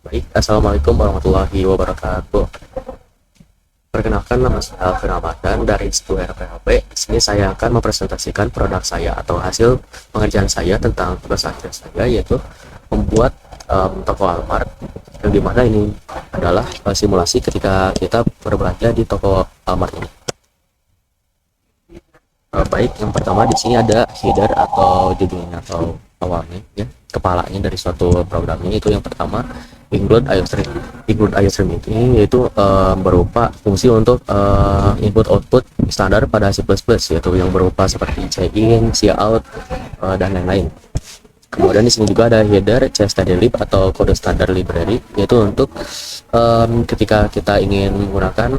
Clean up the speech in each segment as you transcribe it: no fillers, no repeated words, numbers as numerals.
Baik, Assalamualaikum warahmatullahi wabarakatuh. Perkenalkan, nama saya Alvin Ramadan dari Square PHP. Di sini saya akan mempresentasikan produk saya atau hasil pengerjaan saya tentang tugas akhir saya, yaitu membuat toko Almart, yang dimana ini adalah simulasi ketika kita berbelanja di toko Almart ini. Baik, yang pertama di sini ada header atau judulnya atau awalnya, ya, kepalanya dari suatu programnya. Itu yang pertama, include IOStream. Include IOStream ini yaitu berupa fungsi untuk input output standar pada C++, yaitu yang berupa seperti check-in, cout, dan lain-lain. Kemudian di sini juga ada header cstdlib atau kode standar library, yaitu untuk ketika kita ingin menggunakan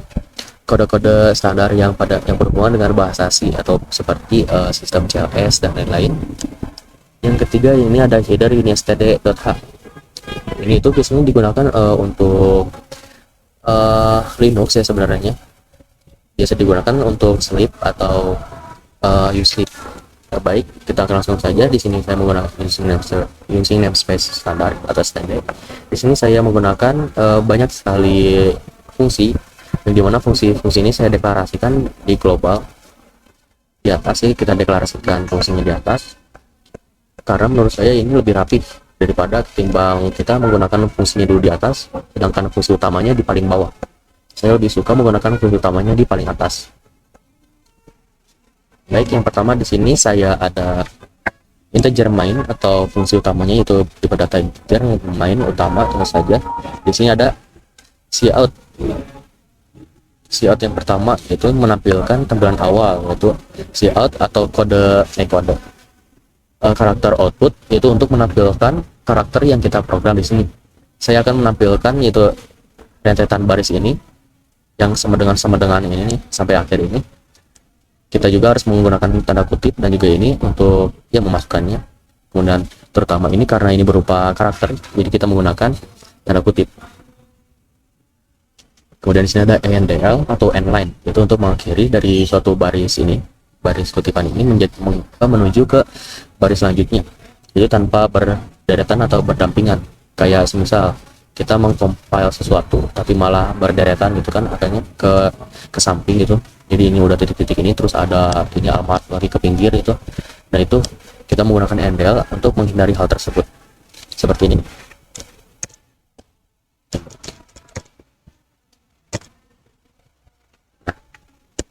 kode-kode standar yang berhubungan dengan bahasa C atau seperti sistem CLS dan lain-lain. Yang ketiga ini ada header unistd.h. Ini itu biasanya digunakan untuk Linux ya sebenarnya. Biasa digunakan untuk sleep atau usesleep. Baik, kita akan langsung saja. Di sini saya menggunakan using namespace standar atau standard. Di sini saya menggunakan banyak sekali fungsi, yang dimana fungsi-fungsi ini saya deklarasikan di global. Di atas sih kita deklarasikan fungsinya di atas, karena menurut saya ini lebih rapi daripada ketimbang kita menggunakan fungsinya dulu di atas, sedangkan fungsi utamanya di paling bawah. Saya lebih suka menggunakan fungsi utamanya di paling atas. Baik, yang pertama di sini saya ada integer main atau fungsi utamanya itu tipe data integer main utama tentu saja. Di sini ada cout. Cout yang pertama itu menampilkan tampilan awal, yaitu cout atau kode karakter output, yaitu untuk menampilkan karakter yang kita program di sini. Saya akan menampilkan yaitu rentetan baris ini yang sama dengan ini nih, sampai akhir ini. Kita juga harus menggunakan tanda kutip dan juga ini untuk yang memasukkannya. Kemudian terutama ini karena ini berupa karakter, jadi kita menggunakan tanda kutip. Kemudian di sini ada endl atau endline, itu untuk mengakhiri dari suatu baris ini, baris kutipan ini menuju ke baris selanjutnya. Jadi tanpa berderetan atau berdampingan. Kayak semisal kita mengcompile sesuatu tapi malah berderetan gitu kan, adanya ke samping gitu. Jadi ini udah titik-titik ini, terus ada ini Almart lagi ke pinggir itu. Nah itu kita menggunakan endl untuk menghindari hal tersebut. Seperti ini.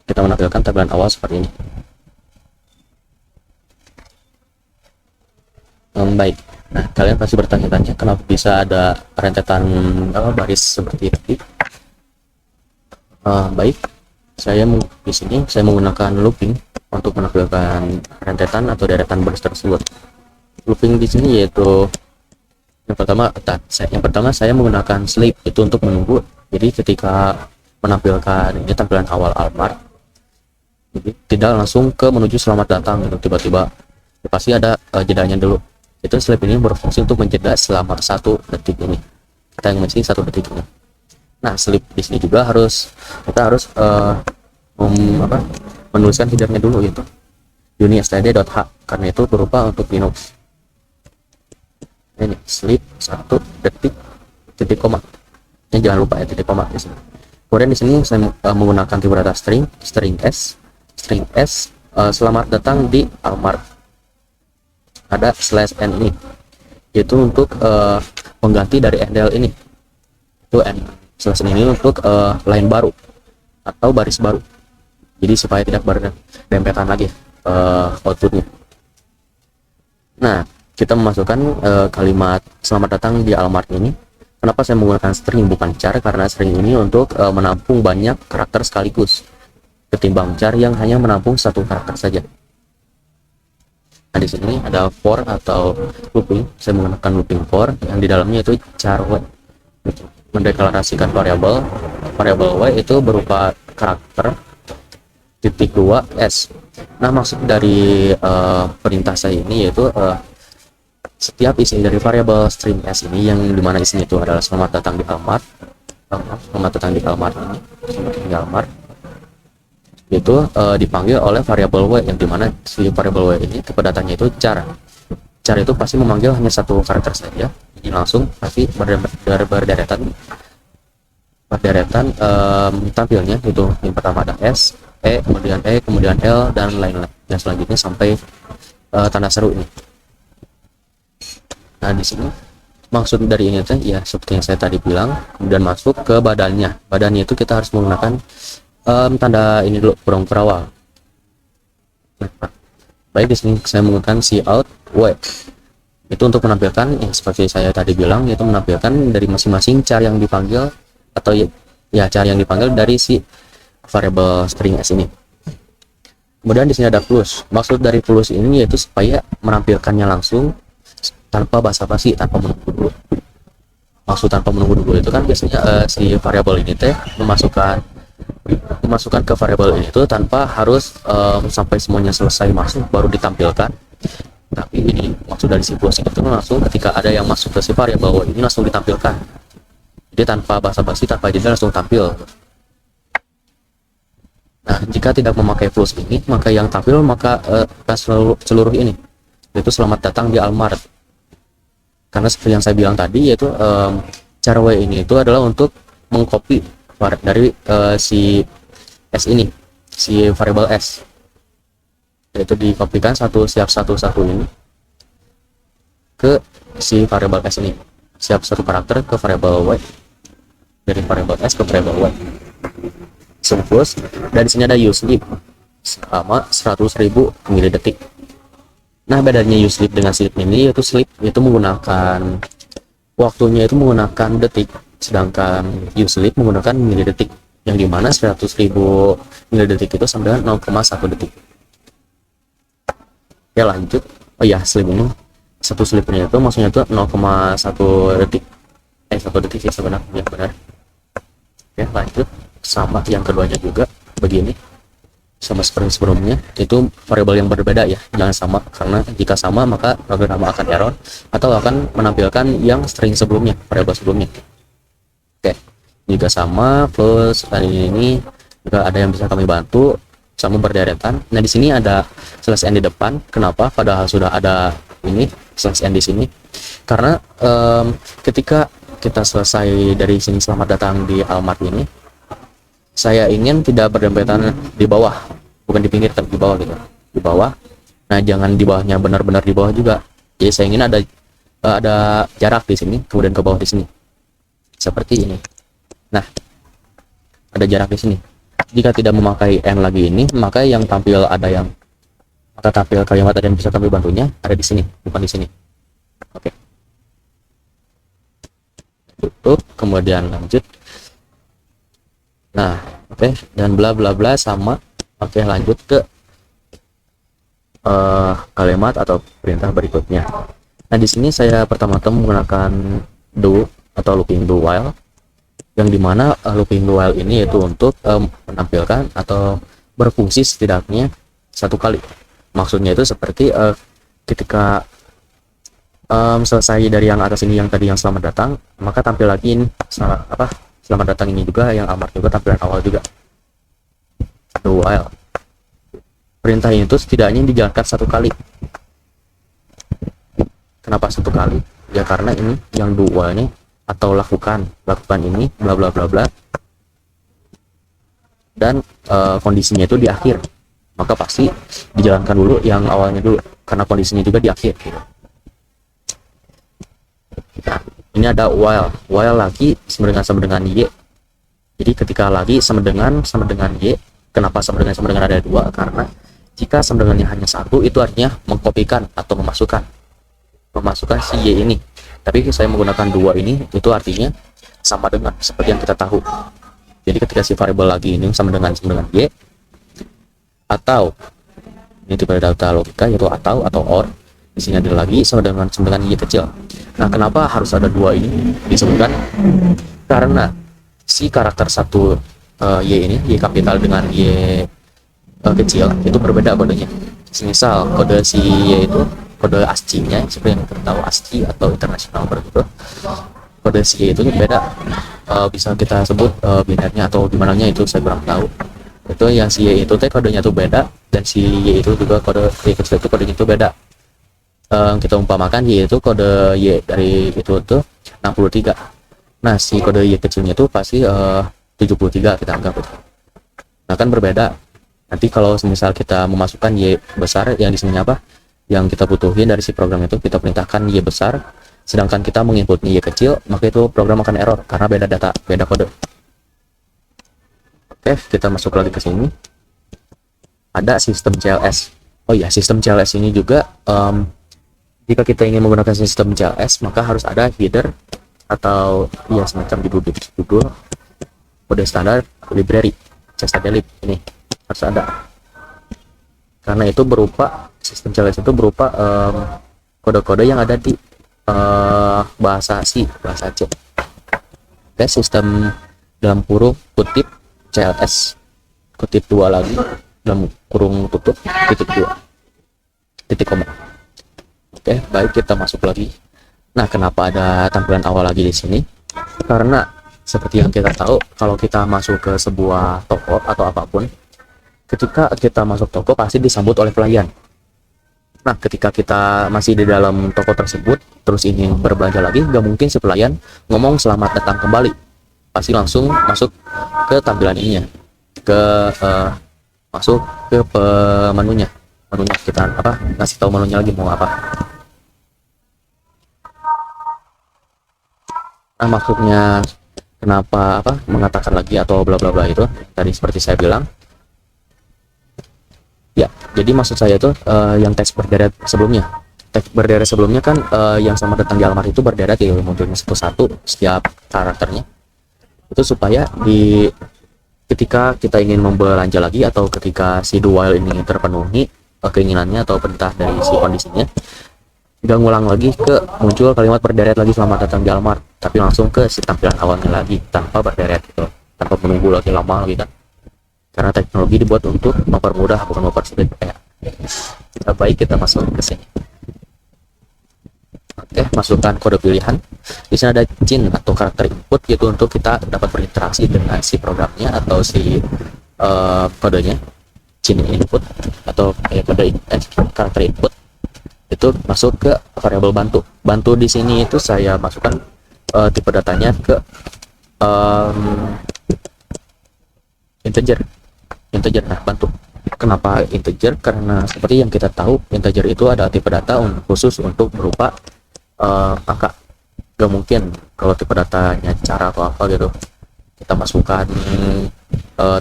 Kita menampilkan tampilan awal seperti ini. Baik, nah kalian pasti bertanya-tanya kenapa bisa ada rentetan baris seperti ini. Baik, di sini saya menggunakan looping untuk menampilkan rentetan atau deretan baris tersebut. Looping di sini yaitu yang pertama saya menggunakan sleep, itu untuk menunggu. Jadi ketika menampilkan ini tampilan awal Almart, jadi tidak langsung ke menuju selamat datang gitu tiba-tiba, pasti ada jedanya dulu. Itu sleep ini berfungsi untuk menjeda selama 1 detik ini, kita yang mesti 1 detik ini. Nah sleep di sini juga kita harus menuliskan headernya dulu, yaitu unistd.h, karena itu berupa untuk Linux. Ini sleep 1 detik titik koma, ini jangan lupa ya titik koma di sini. Kemudian di sini saya menggunakan tipe data string s selamat datang di Almart. Ada /n ini, yaitu untuk pengganti dari endl ini. Itu /n ini untuk line baru atau baris baru, jadi supaya tidak berdempetan lagi outputnya. Nah kita memasukkan kalimat selamat datang di Almart ini. Kenapa saya menggunakan string bukan char? Karena string ini untuk menampung banyak karakter sekaligus, ketimbang char yang hanya menampung 1 karakter saja. Nah di sini ada for atau looping. Saya menggunakan looping for yang di dalamnya itu char w, mendeklarasikan variabel y itu berupa karakter titik 2 s. Nah maksud dari perintah saya ini yaitu setiap isi dari variabel string s ini, yang dimana isinya itu adalah selamat datang di Almart, ini selamat di Almart, itu dipanggil oleh variabel y, yang dimana si variabel y ini tipe datanya itu char. Char itu pasti memanggil hanya 1 karakter saja, Ini langsung pasti berderetan tampilnya itu. Yang pertama ada S, E, kemudian L, dan lain-lain yang selanjutnya sampai tanda seru ini. Nah di sini maksud dari ini teh ya seperti yang saya tadi bilang, kemudian masuk ke badannya. Badannya itu kita harus menggunakan tanda ini dulu, kurung perawal. Baik, di sini saya menggunakan cout W. Itu untuk menampilkan yang seperti saya tadi bilang, yaitu menampilkan dari masing-masing char yang dipanggil, atau ya char yang dipanggil dari si variable string S ini. Kemudian di sini ada plus. Maksud dari plus ini yaitu supaya menampilkannya langsung tanpa basa-basi, tanpa menunggu dulu. Maksud tanpa menunggu dulu itu kan biasanya si variable ini teh memasukkan ke variable ini tuh tanpa harus sampai semuanya selesai masuk baru ditampilkan. Tapi ini maksud dari si plus itu langsung ketika ada yang masuk ke si variable ini langsung ditampilkan. Jadi tanpa basa-basi, tanpa jeda, langsung tampil. Nah, jika tidak memakai plus ini, maka yang tampil maka seluruh ini, yaitu selamat datang di Almart. Karena seperti yang saya bilang tadi, yaitu cara W ini itu adalah untuk mengcopy dari si S ini, si variable S, yaitu dikopikan satu ini ke si variable S ini, satu karakter ke variable Y, dari variable S ke variable Y. Plus, dan di sini ada useLeap selama 100.000 milidetik. Nah, bedanya useLeap dengan sleep ini yaitu sleep itu menggunakan waktunya itu menggunakan detik, sedangkan useLeap menggunakan milidetik, yang dimana 100.000 milidetik itu sama dengan 0,1 detik. Oke, lanjut. Oh ya, sleep ini satu sleepnya itu maksudnya itu 0,1 detik. 1 detik sih sebenarnya, ya benar. Oke, lanjut. Sama yang keduanya juga begini, sama seperti sebelumnya, itu variabel yang berbeda ya, jangan sama, karena jika sama maka program akan error atau akan menampilkan yang string sebelumnya, variabel sebelumnya. Oke, jika sama plus dan ini juga ada yang bisa kami bantu, sama berderetan. Nah di sini ada slash n di depan. Kenapa padahal sudah ada ini slash n di sini? Karena ketika kita selesai dari sini selamat datang di Almart ini, saya ingin tidak berdempetan di bawah, bukan di pinggir tapi di bawah gitu, di bawah. Nah jangan di bawahnya benar-benar di bawah juga. Jadi saya ingin ada jarak di sini, kemudian ke bawah di sini, seperti ini. Nah ada jarak di sini. Jika tidak memakai n lagi ini, maka yang tampil tampil kalimat ada yang bisa kami bantunya ada di sini, bukan di sini. Oke. Tutup, kemudian lanjut. Nah, oke, dan bla bla bla sama. Oke, lanjut ke kalimat atau perintah berikutnya. Nah, di sini saya pertama-tama menggunakan do atau looping do while, yang dimana looping do while ini yaitu untuk menampilkan atau berfungsi setidaknya satu kali. Maksudnya itu seperti ketika selesai dari yang atas ini, yang tadi yang selamat datang, maka tampil lagi ini selamat datang ini juga, yang Almart juga tampilan awal juga. Do while. Perintah ini tuh setidaknya dijalankan satu kali. Kenapa satu kali? Ya karena ini yang do while ini atau lakukan ini bla bla bla bla. Dan kondisinya itu di akhir. Maka pasti dijalankan dulu yang awalnya dulu karena kondisinya juga di akhir gitu. Nah, ini ada while lagi sama dengan y. Jadi ketika lagi sama dengan y, kenapa sama dengan ada dua? Karena jika sama dengannya hanya satu, itu artinya mengkopikan atau memasukkan si y ini. Tapi saya menggunakan dua ini, itu artinya sama dengan, seperti yang kita tahu. Jadi ketika si variable lagi ini sama dengan y, atau ini tipe data logika yaitu atau or, di sini ada lagi sama dengan y kecil. Nah, kenapa harus ada dua ini disebutkan? Karena si karakter satu y ini, y kapital dengan y kecil itu berbeda kodenya. Misal kode si y itu kode ASCII-nya seperti yang kita tahu, ASCII atau international begitu. Kode si y itu beda. Bisa kita sebut binarnya atau gimana nya itu saya kurang tahu. Itu yang si y itu kodenya tuh beda, dan si y itu juga kode y kecil itu kodenya tuh beda. kita umpamakan Y itu kode Y dari itu tuh 63. Nah si kode Y kecilnya itu pasti 73 kita anggap itu. Nah kan berbeda nanti kalau misal kita memasukkan Y besar yang di sini apa yang kita butuhin dari si program itu, kita perintahkan Y besar sedangkan kita menginputnya Y kecil, maka itu program akan error karena beda data, beda kode. Oke, kita masuk lagi ke sini. Ada sistem CLS. Oh iya, sistem CLS ini juga jika kita ingin menggunakan sistem CLS maka harus ada header atau ya semacam judul kode standar library CSTDlib ini harus ada, karena itu berupa sistem CLS itu berupa kode-kode yang ada di bahasa C, bahasa C. Oke, sistem dalam kurung kutip CLS kutip 2 lagi dalam kurung tutup titik 2 titik koma. Oke, baik, kita masuk lagi. Nah, kenapa ada tampilan awal lagi di sini? Karena seperti yang kita tahu, kalau kita masuk ke sebuah toko atau apapun, ketika kita masuk toko pasti disambut oleh pelayan. Nah, ketika kita masih di dalam toko tersebut, terus ingin berbelanja lagi, nggak mungkin si pelayan ngomong selamat datang kembali. Pasti langsung masuk ke tampilan ininya, masuk ke menunya kita ngasih tahu menunya lagi mau apa. Nah, maksudnya kenapa mengatakan lagi atau bla bla bla itu tadi seperti saya bilang ya, jadi maksud saya itu yang teks berderet sebelumnya kan yang sama datang di alamat itu berderet ya, munculnya satu-satu setiap karakternya itu supaya ketika kita ingin membelanja lagi atau ketika si do while ini terpenuhi keinginannya atau perintah dari si kondisinya, nggak ngulang lagi muncul kalimat berderet lagi selamat datang di Almart, tapi langsung ke si tampilan awalnya lagi tanpa berderet gitu, tanpa menunggu lagi lama lagi kan, karena teknologi dibuat untuk mempermudah bukan mempersulit ya. Baik, kita masuk ke sini. Oke, masukkan kode pilihan. Di sini ada CIN atau karakter input, yaitu untuk kita dapat berinteraksi dengan si programnya atau si kodenya. CIN input atau kode karakter input itu masuk ke variabel bantu di sini itu saya masukkan tipe datanya ke integer. Nah, bantu kenapa integer, karena seperti yang kita tahu integer itu ada tipe data khusus untuk berupa angka. Gak mungkin kalau tipe datanya cara atau apa gitu kita masukkan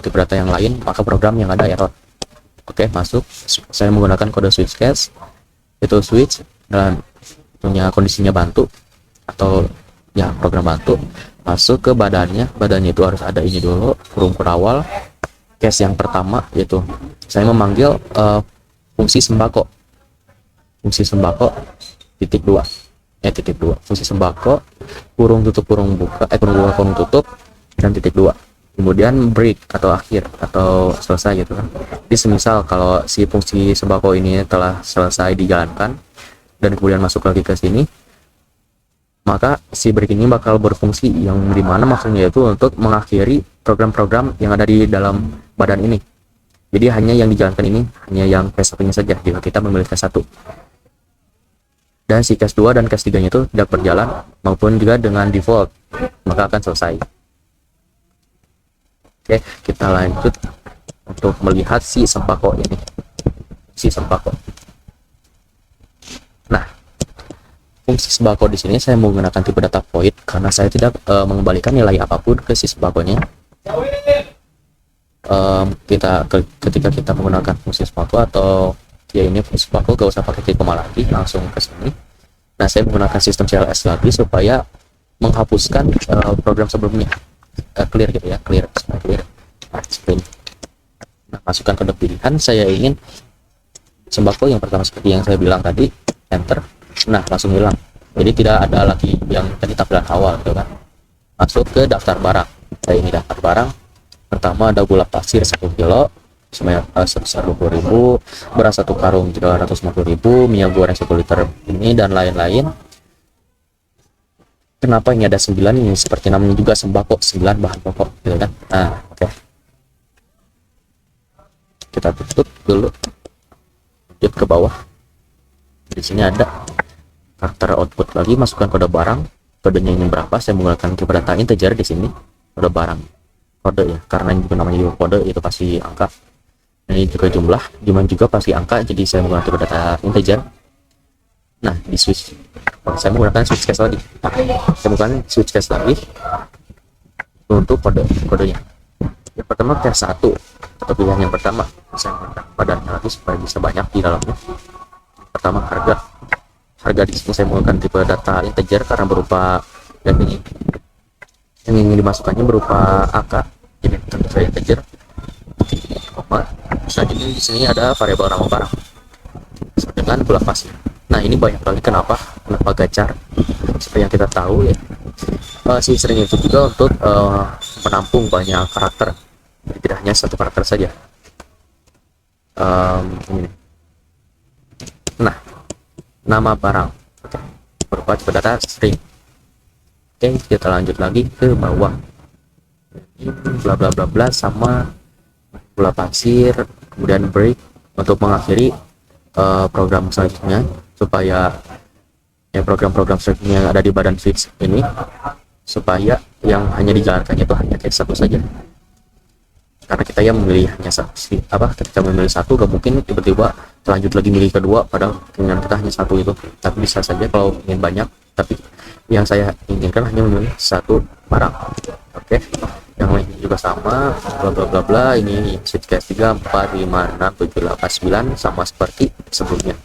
tipe data yang lain, maka program yang ada error. Oke, masuk. Saya menggunakan kode switch case, itu switch dan punya kondisinya bantu atau ya program bantu. Masuk ke badannya itu harus ada ini dulu, kurung awal case yang pertama, yaitu saya memanggil fungsi sembako titik 2 fungsi sembako kurung tutup kurung buka kurung buka kurung tutup dan titik 2, kemudian break atau akhir atau selesai gitu kan. Jadi semisal kalau si fungsi sembako ini telah selesai dijalankan dan kemudian masuk lagi ke sini, maka si break ini bakal berfungsi, yang dimana maksudnya itu untuk mengakhiri program-program yang ada di dalam badan ini. Jadi hanya yang dijalankan ini hanya yang case 1-nya saja jika kita memilih case 1, dan si case 2 dan case 3-nya itu tidak berjalan maupun juga dengan default, maka akan selesai. Oke, kita lanjut untuk melihat si sembako ini. Nah, fungsi sembako di sini saya menggunakan tipe data void karena saya tidak mengembalikan nilai apapun ke si sembakonya. Ketika kita menggunakan fungsi sembako atau ya ini fungsi sembako, gak usah pakai titik koma lagi, langsung ke sini. Nah, saya menggunakan sistem CLS lagi supaya menghapuskan program sebelumnya. Clear gitu ya, clear. Nah, masukkan kode pilihan, saya ingin sembako yang pertama seperti yang saya bilang tadi, enter. Nah, langsung hilang, jadi tidak ada lagi yang tadi tampilan awal gitu kan. Masuk ke daftar barang, saya ini daftar barang pertama ada gula pasir 1 kilo sebesar 20.000, beras 1 karung 350.000, minyak goreng 1 liter ini dan lain-lain. Kenapa ini ada 9? Ini seperti namanya juga sembako, 9 bahan pokok gitu kan. Nah, oke. Kita tutup dulu, lanjut ke bawah. Di sini ada karakter output lagi, masukkan kode barang. Kodenya ini berapa? Saya menggunakan tipe data integer di sini. Kode barang, kode ya, karena ini juga namanya juga kode, itu pasti angka. Ini juga jumlah juga pasti angka, jadi saya menggunakan tipe data integer. Nah, di switch, saya menggunakan switch case lagi. Saya menggunakan switch case lagi untuk kodenya. Yang pertama case 1 atau pilihan yang pertama, saya menggunakan padannya lagi supaya bisa banyak di dalamnya. Pertama harga di sini saya menggunakan tipe data integer karena berupa yang ingin dimasukkannya berupa angka, jadi tentu saja integer. Selanjutnya di sini ada variabel nama barang dengan bulan pasir. Nah, ini banyak lagi kenapa gachar. Seperti yang kita tahu ya, si string itu juga untuk menampung banyak karakter, jadi tidak hanya satu karakter saja. Ini. Nah, nama barang berupa tipe data string. Oke, kita lanjut lagi ke bawah. Ini bla bla bla bla sama bola pasir, kemudian break untuk mengakhiri program selanjutnya, supaya ya program-program selanjutnya yang ada di badan switch ini, supaya yang hanya dijalankannya itu hanya case 1 saja. Karena kita yang memilih hanya ketika memilih satu, gak mungkin tiba-tiba lanjut lagi milih kedua padahal keinginan kita hanya satu itu. Tapi bisa saja kalau ingin banyak, tapi yang saya inginkan hanya memilih satu barang. Oke, yang lain juga sama, bla bla bla bla. Ini switch case 3, 4, 5, 6, 7, 8, 9 sama seperti sebelumnya.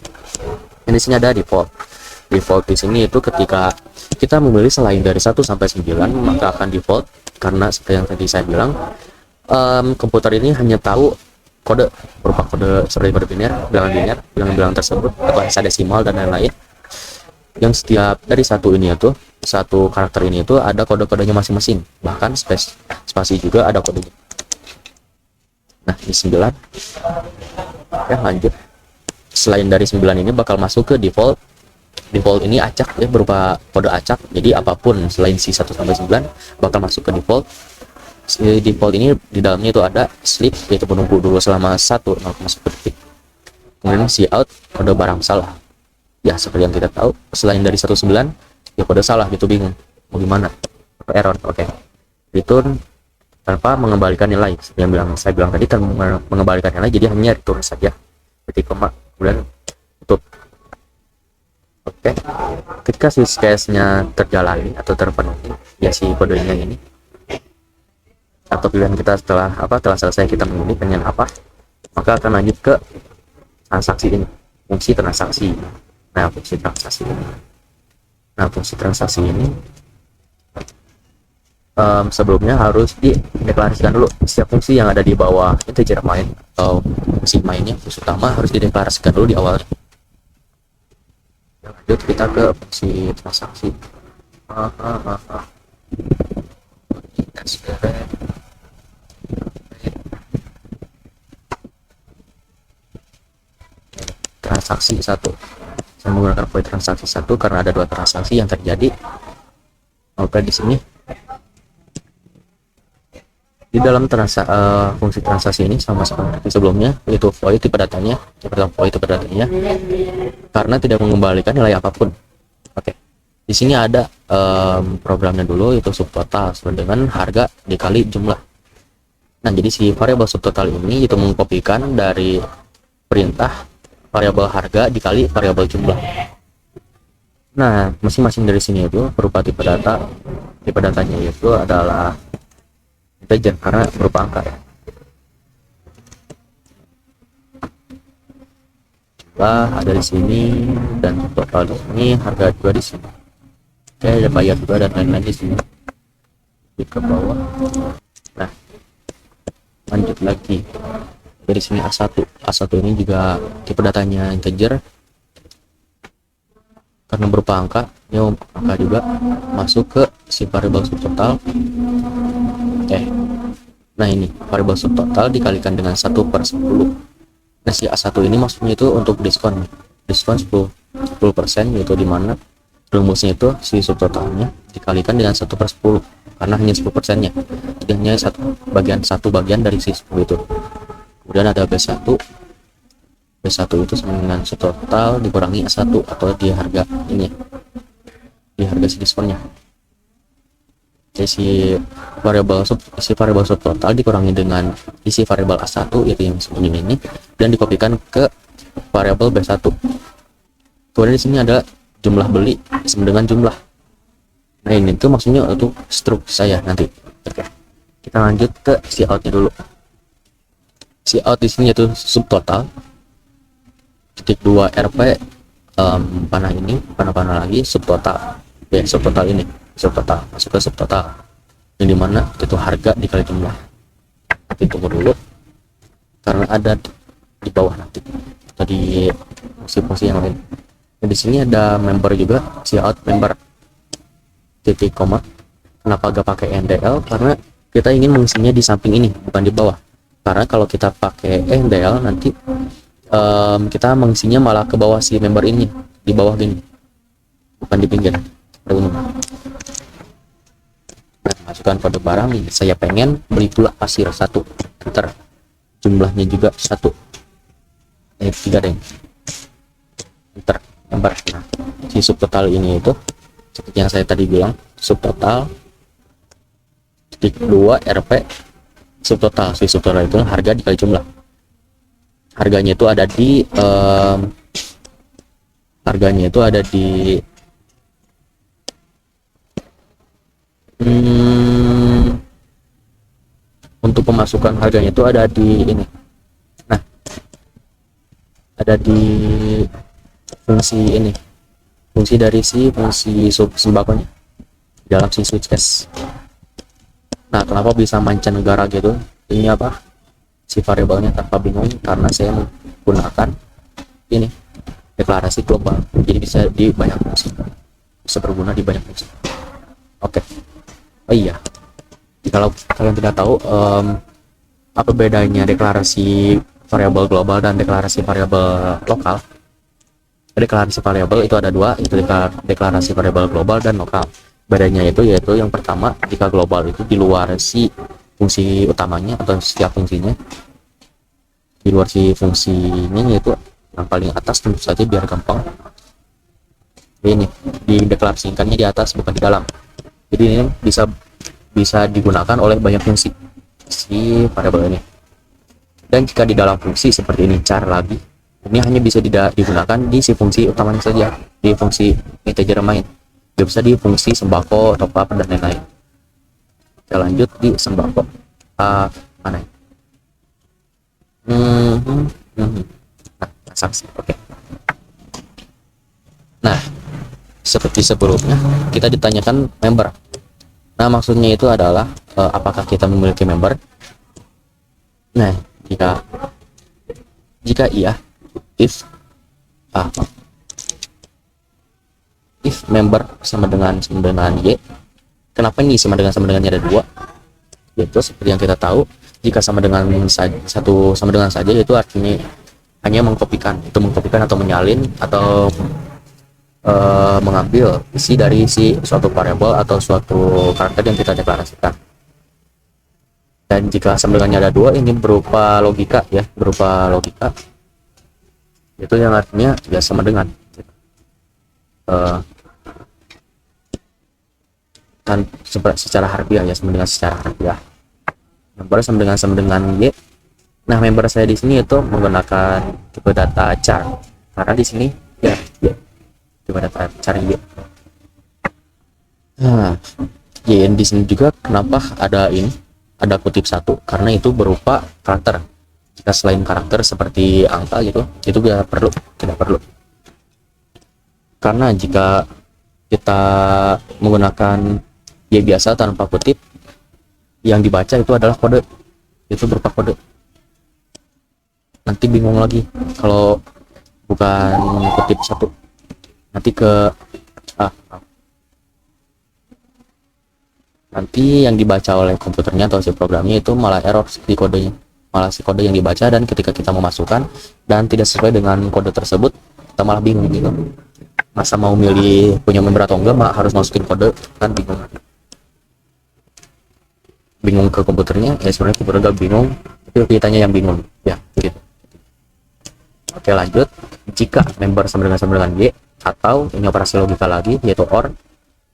Ini di sini ada default di sini itu ketika kita memilih selain dari 1 sampai 9 maka akan default, karena seperti yang tadi saya bilang, komputer ini hanya tahu kode berupa kode seperti kode biner, bilangan tersebut atau hexadesimal dan lain-lain, yang setiap dari satu karakter ini itu ada kode-kodenya masing-masing, bahkan spasi juga ada kodenya. Nah, di 9 ya, lanjut. Selain dari 9 ini bakal masuk ke default ini acak ya, berupa kode acak, jadi apapun selain si 1 sampai 9 bakal masuk ke default. Default ini di dalamnya itu ada sleep, yaitu menunggu dulu selama 1,1 detik. Kemudian si out, kode barang salah ya, seperti yang kita tahu, selain dari 19 ya kode salah gitu, bingung mau gimana, error. Oke, return tanpa mengembalikan nilai, seperti yang saya bilang tadi, tanpa mengembalikan nilai, jadi hanya return saja, titik koma, kemudian tutup. Oke, ketika switch case-nya terjalani atau terpenuhi ya si kodenya ini atau pilihan kita telah selesai, kita memilih pengen apa, maka akan lanjut ke transaksi ini, fungsi transaksi. Nah, fungsi transaksi ini sebelumnya harus dideklarasikan dulu. Setiap fungsi yang ada di bawah integer main atau fungsi mainnya, fungsi utama, harus dideklarasikan dulu di awal. Lanjut kita ke fungsi transaksi. Transaksi 1, saya menggunakan void transaksi 1 karena ada 2 transaksi yang terjadi. Oke, di sini di dalam fungsi transaksi ini sama seperti sebelumnya, yaitu void tipe datanya, karena tidak mengembalikan nilai apapun. Oke, di sini ada programnya dulu, yaitu subtotal sama dengan harga dikali jumlah. Nah, jadi si variabel subtotal ini itu mengkopikan dari perintah variabel harga dikali variabel jumlah. Nah, masing-masing dari sini itu berupa tipe datanya itu adalah integer karena berupa angka ya. Ada di sini dan total di sini, harga juga di sini. Oke, ada bayar juga dan lain-lain di sini. Di ke bawah. Nah, lanjut lagi. Dari sini A1 ini juga tipe datanya integer karena berupa angka, ya angka juga masuk ke si variabel subtotal. Nah, ini variabel subtotal dikalikan dengan 1/10. Nah, si A1 ini maksudnya itu untuk diskon 10%, yaitu dimana rumusnya itu si subtotalnya dikalikan dengan 1/10 karena hanya 10%-nya, jadi hanya satu bagian dari si 10 itu. Kemudian ada B1 B1 itu sama dengan subtotal dikurangi A1 atau di harga ini, di harga si diskonnya. Jadi isi variabel subtotal dikurangi dengan isi variabel A1 itu yang sebelum ini, dan dikopikan ke variabel B1. Kemudian di sini ada jumlah beli sama dengan jumlah. Nah ini tuh maksudnya untuk struk saya nanti. Oke, kita lanjut ke si outnya dulu. Si out di sini yaitu subtotal titik 2 RP panah lagi subtotal. Ya, subtotal ini subtotal masuk ke subtotal, yang dimana itu harga dikali jumlah. Tapi tunggu dulu karena ada di bawah nanti tadi fungsi-fungsi yang lain. Dan di sini ada member juga, si out member titik koma. Kenapa gak pakai NDL? Karena kita ingin mengisinya di samping ini, bukan di bawah. Karena kalau kita pakai NDL nanti kita mengisinya malah ke bawah si member ini, di bawah gini, bukan di pinggir. Nah, masukkan kode barang nih. Saya pengen beli pula pasir 1, enter. Jumlahnya juga 1, 3 deh, enter, member. Nah, si subtotal ini itu seperti yang saya tadi bilang, subtotal titik 2 RP subtotal. Si subtotal itu harga dikali jumlah. Harganya itu ada di untuk pemasukan harganya itu ada di ini. Nah, ada di fungsi ini, fungsi dari fungsi sembakonya dalam si switch case. Nah, kenapa bisa mancanegara gitu? Ini apa? Si variabelnya tanpa bingung, karena saya menggunakan ini deklarasi global, jadi bisa di banyak fungsi, bisa berguna di banyak fungsi. Oke. Oh iya, kalau kalian tidak tahu apa bedanya deklarasi variabel global dan deklarasi variabel lokal. Deklarasi variabel itu ada dua, itu deklarasi variabel global dan lokal. Bedanya itu yaitu yang pertama, jika global itu di luar si fungsi utamanya atau setiap fungsinya, di luar si fungsinya, yaitu yang paling atas tentu saja biar gampang. Ini dideklarasikannya di atas bukan di dalam. Jadi ini bisa digunakan oleh banyak fungsi si variabel ini. Dan jika di dalam fungsi seperti ini, char lagi, ini hanya bisa digunakan di si fungsi utamanya saja, di fungsi integer main. Gak bisa di fungsi sembako, top up, dan lain-lain. Kita lanjut di sembako. Mana ya? Transaksi. Oke. Nah, seperti sebelumnya kita ditanyakan member. Nah, maksudnya itu adalah apakah kita memiliki member. Nah, jika iya, if member sama dengan y. Kenapa ini sama dengannya ada 2? Yaitu seperti yang kita tahu, jika sama dengan saja, yaitu artinya hanya mengkopikan atau menyalin atau mengambil isi dari si suatu variabel atau suatu karakter yang kita deklarasikan. Dan jika sama dengannya ada 2, ini berupa logika, itu yang artinya ya sama dengan kan secara harfiah, ya sama dengan secara harfiah. Member sama dengan y. Nah, member saya di sini itu menggunakan tipe data char, karena di sini ya tipe data char y. Nah, y di sini juga kenapa ada kutip 1, karena itu berupa karakter. Jika selain karakter seperti angka gitu, itu tidak perlu. Karena jika kita menggunakan y biasa tanpa kutip, yang dibaca itu adalah kode, itu berupa kode. Nanti bingung lagi kalau bukan kutip 1, nanti nanti yang dibaca oleh komputernya atau si programnya itu malah error di kodenya, malah si kode yang dibaca, dan ketika kita memasukkan dan tidak sesuai dengan kode tersebut, kita malah bingung gitu. Masa mau milih punya member atau enggak, harus masukin kode, kan bingung ke komputernya. Ya sebenarnya komputer gak bingung, tapi kitanya yang bingung ya gitu. Oke, lanjut. Jika member sama dengan Y, atau ini operasi logika lagi, yaitu OR,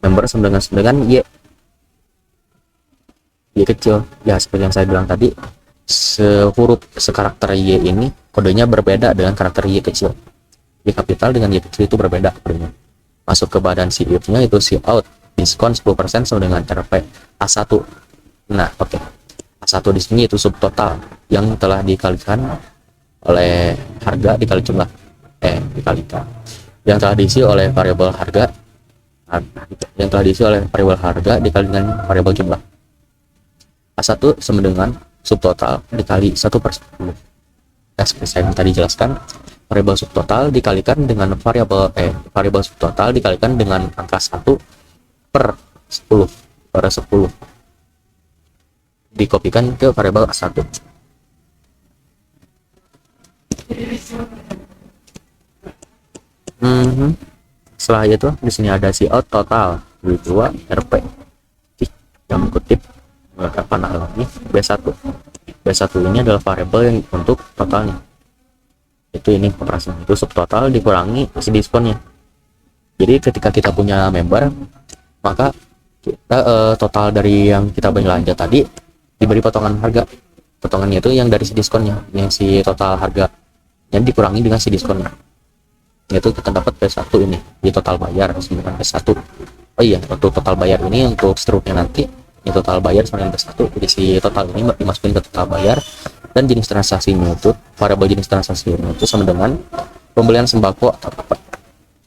member sama dengan Y. Y kecil. Ya, seperti yang saya bilang tadi, sekarakter Y ini kodenya berbeda dengan karakter Y kecil. Y kapital dengan Y kecil itu berbeda kodenya. Masuk ke badan si if-nya itu si out, diskon 10% sama dengan RP A1. Nah, oke. A1 di sini itu subtotal yang telah dikalikan oleh harga dikali jumlah dikalikan yang telah diisi oleh variabel harga dikali dengan variabel jumlah. A1 sama dengan subtotal dikali 1/10. Seperti saya tadi jelaskan, variabel subtotal dikalikan dengan variabel subtotal dikalikan dengan angka 1/10 dikopikan ke variabel A1. Setelah itu di sini ada si out total 2 RP yang kutip menggunakan panah lagi B1. B1 ini adalah variabel yang untuk totalnya, itu ini operasinya itu subtotal dikurangi si diskonnya. Jadi ketika kita punya member, maka kita total dari yang kita belanja tadi diberi potongan harga. Potongannya itu yang dari si diskonnya, yang si total harga yang dikurangi dengan si diskonnya, yaitu kita dapat P1 ini di total bayar sama P1. Oh iya, untuk total bayar ini untuk struknya nanti ini total bayar sama P1. Jadi si total ini dimasukin ke total bayar, dan jenis transaksinya itu variabel jenis transaksinya itu sama dengan pembelian sembako atau apa.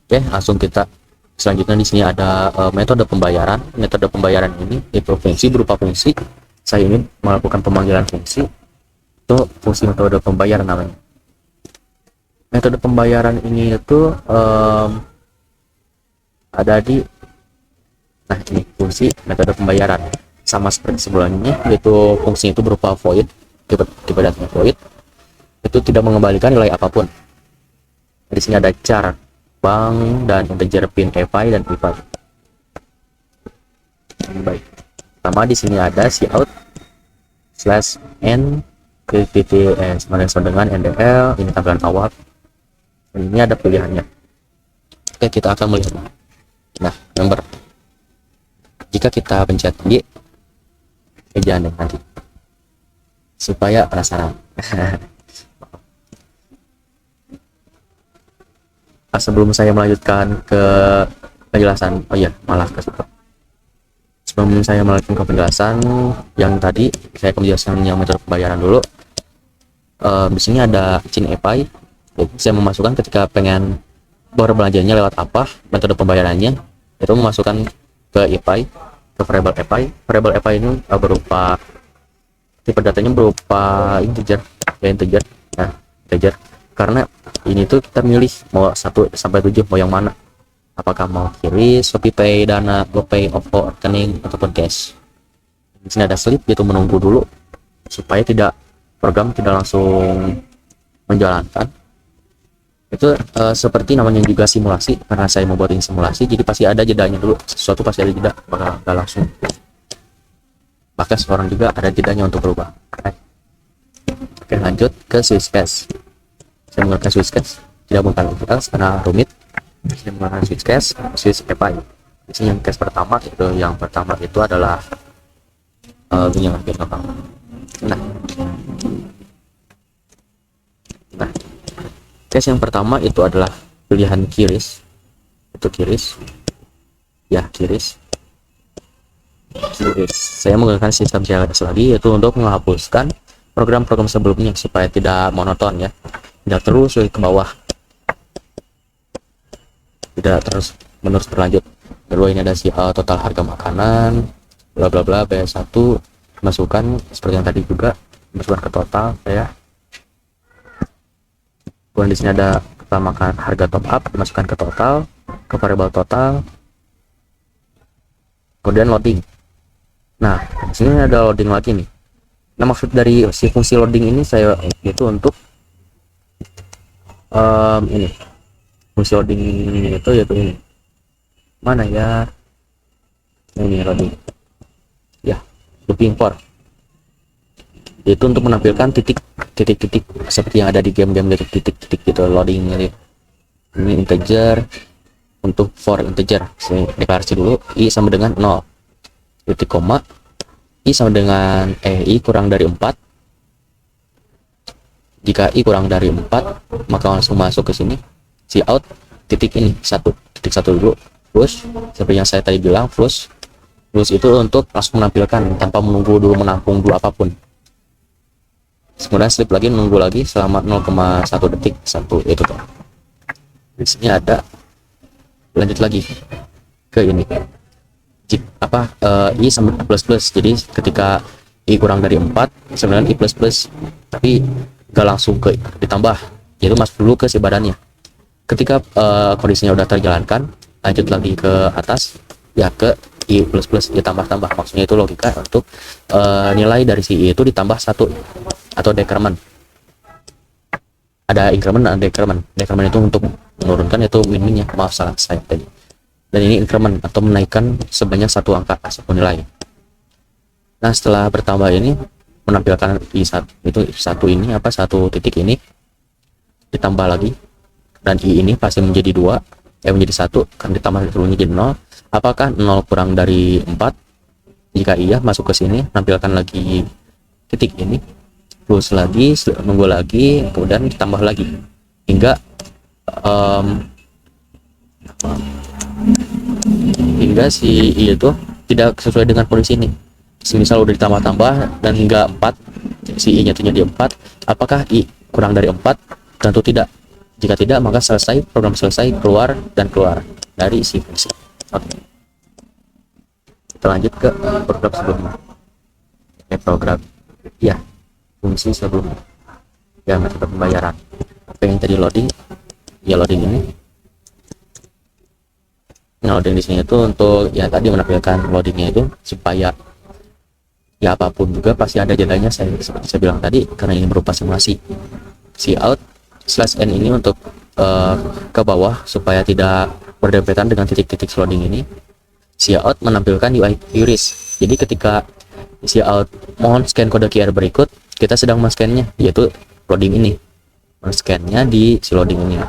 Oke, langsung kita selanjutnya di sini ada metode pembayaran. Metode pembayaran ini itu fungsi berupa fungsi. Saya ini melakukan pemanggilan fungsi, itu fungsi metode pembayaran namanya. Metode pembayaran ini itu ada di ini fungsi metode pembayaran sama seperti sebelumnya, yaitu fungsi itu berupa void. Tipe datanya void itu tidak mengembalikan nilai apapun. Di sini ada char, bank, dan integer pin EPI dan EPI. Baik. Pertama di sini ada si out /n sama dengan NDL, ini tampilan awal. Ini ada pilihannya. Oke, kita akan melihat. Nah, member. Jika kita pencet Y, jangan nanti supaya penasaran. Sebelum saya melanjutkan ke penjelasan, sebelum saya melanjutkan ke penjelasan yang tadi, saya akan menjelaskan yang metode pembayaran dulu. Di sini ada chain EPI. Saya memasukkan ketika pengen berbelanjanya lewat apa, metode pembayarannya itu memasukkan ke EPI, ke variable EPI. Variable EPI ini berupa tipe datanya berupa integer. Nah, integer karena ini tuh kita milih mau 1 sampai 7 mau yang mana, apakah mau QRIS, ShopeePay, Dana, GoPay, OVO, rekening ataupun cash. Di sini ada sleep, yaitu menunggu dulu supaya program tidak langsung menjalankan. Itu seperti namanya juga simulasi, karena saya mau buatin simulasi, jadi pasti ada jedanya dulu. Sesuatu pasti ada jeda, bakal nggak langsung. Bahkan seorang juga ada jedanya untuk berubah. Oke, lanjut ke switch cache. Saya menggunakan switch cache, tidak menggunakan else karena rumit. Saya menggunakan switch cache, switch EPI. Di sini yang cache pertama itu adalah yang lebih gampang. Nah, cache yang pertama itu adalah pilihan QRIS. Itu QRIS. Ya, QRIS. Saya menggunakan sistem CLS lagi, yaitu untuk menghapuskan program-program sebelumnya supaya tidak monoton ya, tidak terus ke bawah, tidak terus menerus berlanjut. Kedua, ini ada si total harga makanan bla bla bla B1, masukkan seperti yang tadi juga, masukkan ke total ya. Kemudian di sini ada total makan harga top up, dimasukkan ke total, ke variabel total. Kemudian loading. Nah, di sini ada loading lagi nih. Nah, maksud dari si fungsi loading ini saya itu untuk ini fungsi loading itu yaitu ini mana ya, ini loading ya, looping for. Itu untuk menampilkan titik-titik seperti yang ada di game-game gitu, titik-titik gitu, loading gitu. Ini integer, untuk for integer saya deklarasi dulu i sama dengan 0, titik koma, i sama dengan i kurang dari 4. Jika i kurang dari 4, maka langsung masuk ke sini, cout titik ini titik satu dulu, plus seperti yang saya tadi bilang, plus itu untuk langsung menampilkan tanpa menunggu dulu, menampung dulu apapun. Kemudian sleep lagi, menunggu lagi selama 0,1 detik, itu tuh. Di sini ada, lanjut lagi ke ini, i sama plus plus. Jadi ketika i kurang dari 4 sebenarnya i plus plus, tapi gak langsung ke ditambah, yaitu masuk dulu ke si badannya. Ketika kondisinya udah terjalankan, lanjut lagi ke atas ya, ke i plus plus ditambah-tambah. Maksudnya itu logika untuk nilai dari si i itu ditambah 1 atau decrement. Ada increment dan decrement. Decrement itu untuk menurunkan, itu min-minnya, maaf salah saya tadi. Dan ini increment atau menaikkan sebanyak 1 angka, 1 nilai. Nah, setelah bertambah ini menampilkan i1 itu satu ini satu titik ini ditambah lagi, dan i ini pasti menjadi 2, menjadi 1 kan ditambah dulunya jadi 0. Apakah 0 kurang dari 4? Jika iya, masuk ke sini, nampilkan lagi titik ini, plus lagi, nunggu lagi, kemudian ditambah lagi hingga si i itu tidak sesuai dengan kondisi ini. Misal udah ditambah-tambah dan hingga 4, si i nya itu jadi 4, apakah i kurang dari 4? Tentu tidak. Jika tidak, maka selesai, program selesai, keluar dari si fungsi. Oke. Kita lanjut ke program sebelumnya. Program ya, fungsi sebelumnya ya, metode pembayaran. Apa yang tadi loading ya, loading ini. Nah, loading di sini itu untuk ya tadi menampilkan loadingnya itu supaya ya apapun juga pasti ada jadanya, seperti saya bilang tadi, karena ini berupa simulasi. Cout /n ini untuk ke bawah supaya tidak berdempetan dengan titik-titik loading ini. Cout menampilkan UI QRIS. Jadi ketika cout mohon scan kode QR berikut, kita sedang men-scan-nya, yaitu loading ini, men-scan-nya di si loading ini.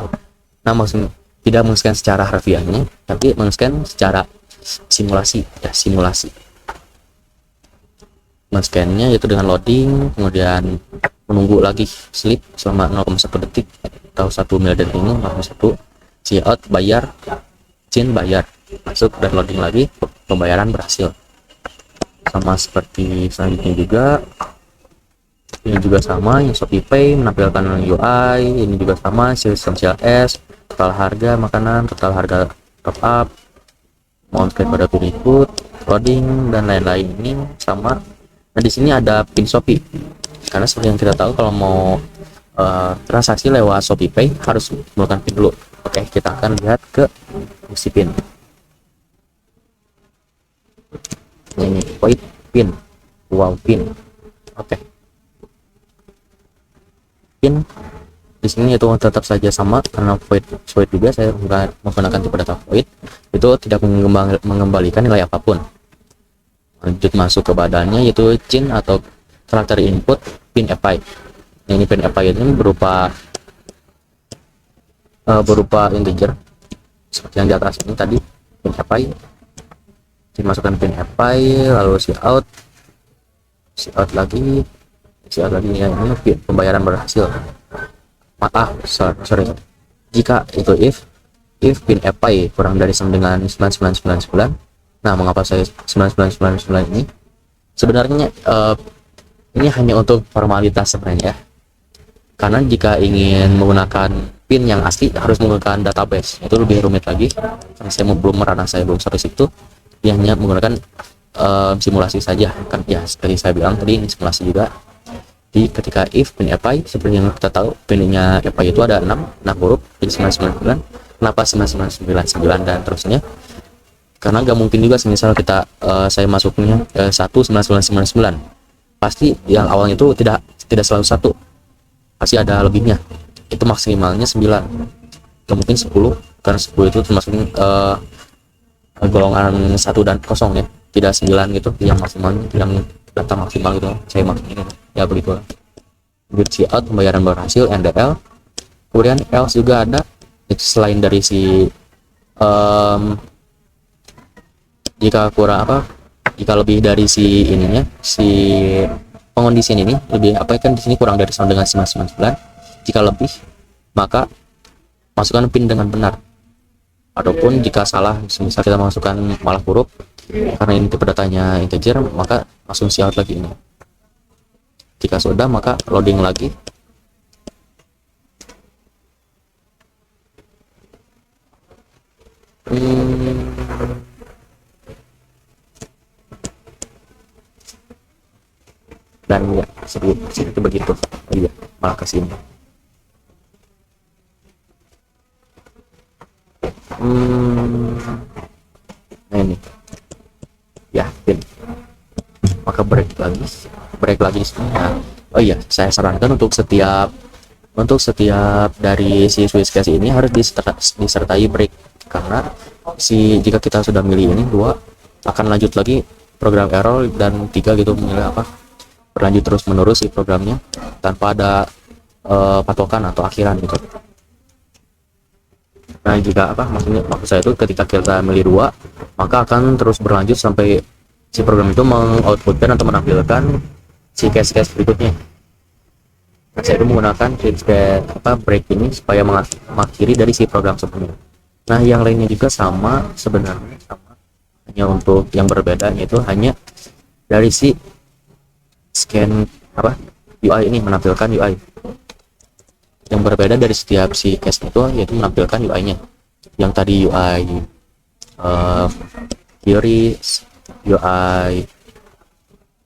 Nah, maksudnya tidak men-scan secara harfiahnya, tapi men-scan secara simulasi ya, simulasi. Men-scan-nya yaitu dengan loading, kemudian menunggu lagi sleep selama 0,1 detik atau 1 milidetik ini, 0,1, cout bayar, chain bayar, masuk dan loading lagi, pembayaran berhasil. Sama seperti selanjutnya juga, ini juga sama, yang Shopee Pay menampilkan UI, ini juga sama, sistem CLS, total harga makanan, total harga top up, mohon scan pada berikut, loading dan lain-lain ini sama. Nah, di sini ada pin Shopee, karena seperti yang kita tahu, kalau mau transaksi lewat Shopee Pay harus menggunakan pin dulu. Oke, kita akan lihat ke fungsi pin. Ini void pin, wow pin. Oke, pin di sini itu tetap saja sama, karena void juga saya menggunakan tipe data void, itu tidak mengembalikan nilai apapun. Lanjut masuk ke badannya, yaitu chain atau karakter input pin API. Nah, ini pin API ini berupa integer seperti yang di atas ini tadi, pin API. Dimasukkan pin API, lalu cout lagi ya, ini pembayaran berhasil. Sorry. Jika itu if pin API kurang dari sama dengan 9999. Nah, mengapa saya 9999 ini? Sebenarnya ini hanya untuk formalitas sebenarnya, karena jika ingin menggunakan pin yang asli harus menggunakan database, itu lebih rumit lagi. Karena saya belum sampai situ, dia hanya menggunakan simulasi saja kan ya, seperti saya bilang tadi, ini simulasi juga. Di ketika if pin API, seperti yang kita tahu, pinnya API itu ada 6 huruf, jadi 999. Kenapa 9999 dan terusnya? Karena nggak mungkin juga misal kita saya masuknya 19999, pasti yang awalnya itu tidak selalu 1, pasti ada lebihnya, itu maksimalnya 9, nggak mungkin 10, karena 10 itu termasuk golongan 1 dan 0 ya, tidak 9 gitu yang maksimalnya, yang data maksimal gitu saya maksudnya. ya begitu. Lanjut si out, pembayaran berhasil, NDL. Kemudian else juga ada, itu selain dari si jika kurang jika lebih dari si ininya, si pengondisian ini lebih kan di sini kurang dari sama dengan 999. Jika lebih, maka masukkan pin dengan benar. Ataupun jika salah, misal kita masukkan malah huruf, karena ini tipe datanya integer, maka langsung si out lagi ini. Jika sudah, maka loading lagi. Dan ya seperti begitu. Iya, malah ke sini. Nah ini ya pin, maka break lagi di sini. Nah, oh iya, saya sarankan untuk setiap dari si switch case ini harus disertai break, karena jika kita sudah milih ini 2 akan lanjut lagi program error, dan 3 gitu milih berlanjut terus menerus si programnya tanpa ada patokan atau akhiran gitu. Nah jika maksud saya itu ketika kita milih 2, maka akan terus berlanjut sampai si program itu mengoutputkan atau menampilkan si case berikutnya. Nah, saya itu menggunakan break ini supaya mengakhiri dari si program sebelumnya. Nah yang lainnya juga sebenarnya sama, hanya untuk yang berbeda yaitu hanya dari si scan UI ini menampilkan UI. Yang berbeda dari setiap si case itu yaitu menampilkan UI-nya. Yang tadi UI QRIS, UI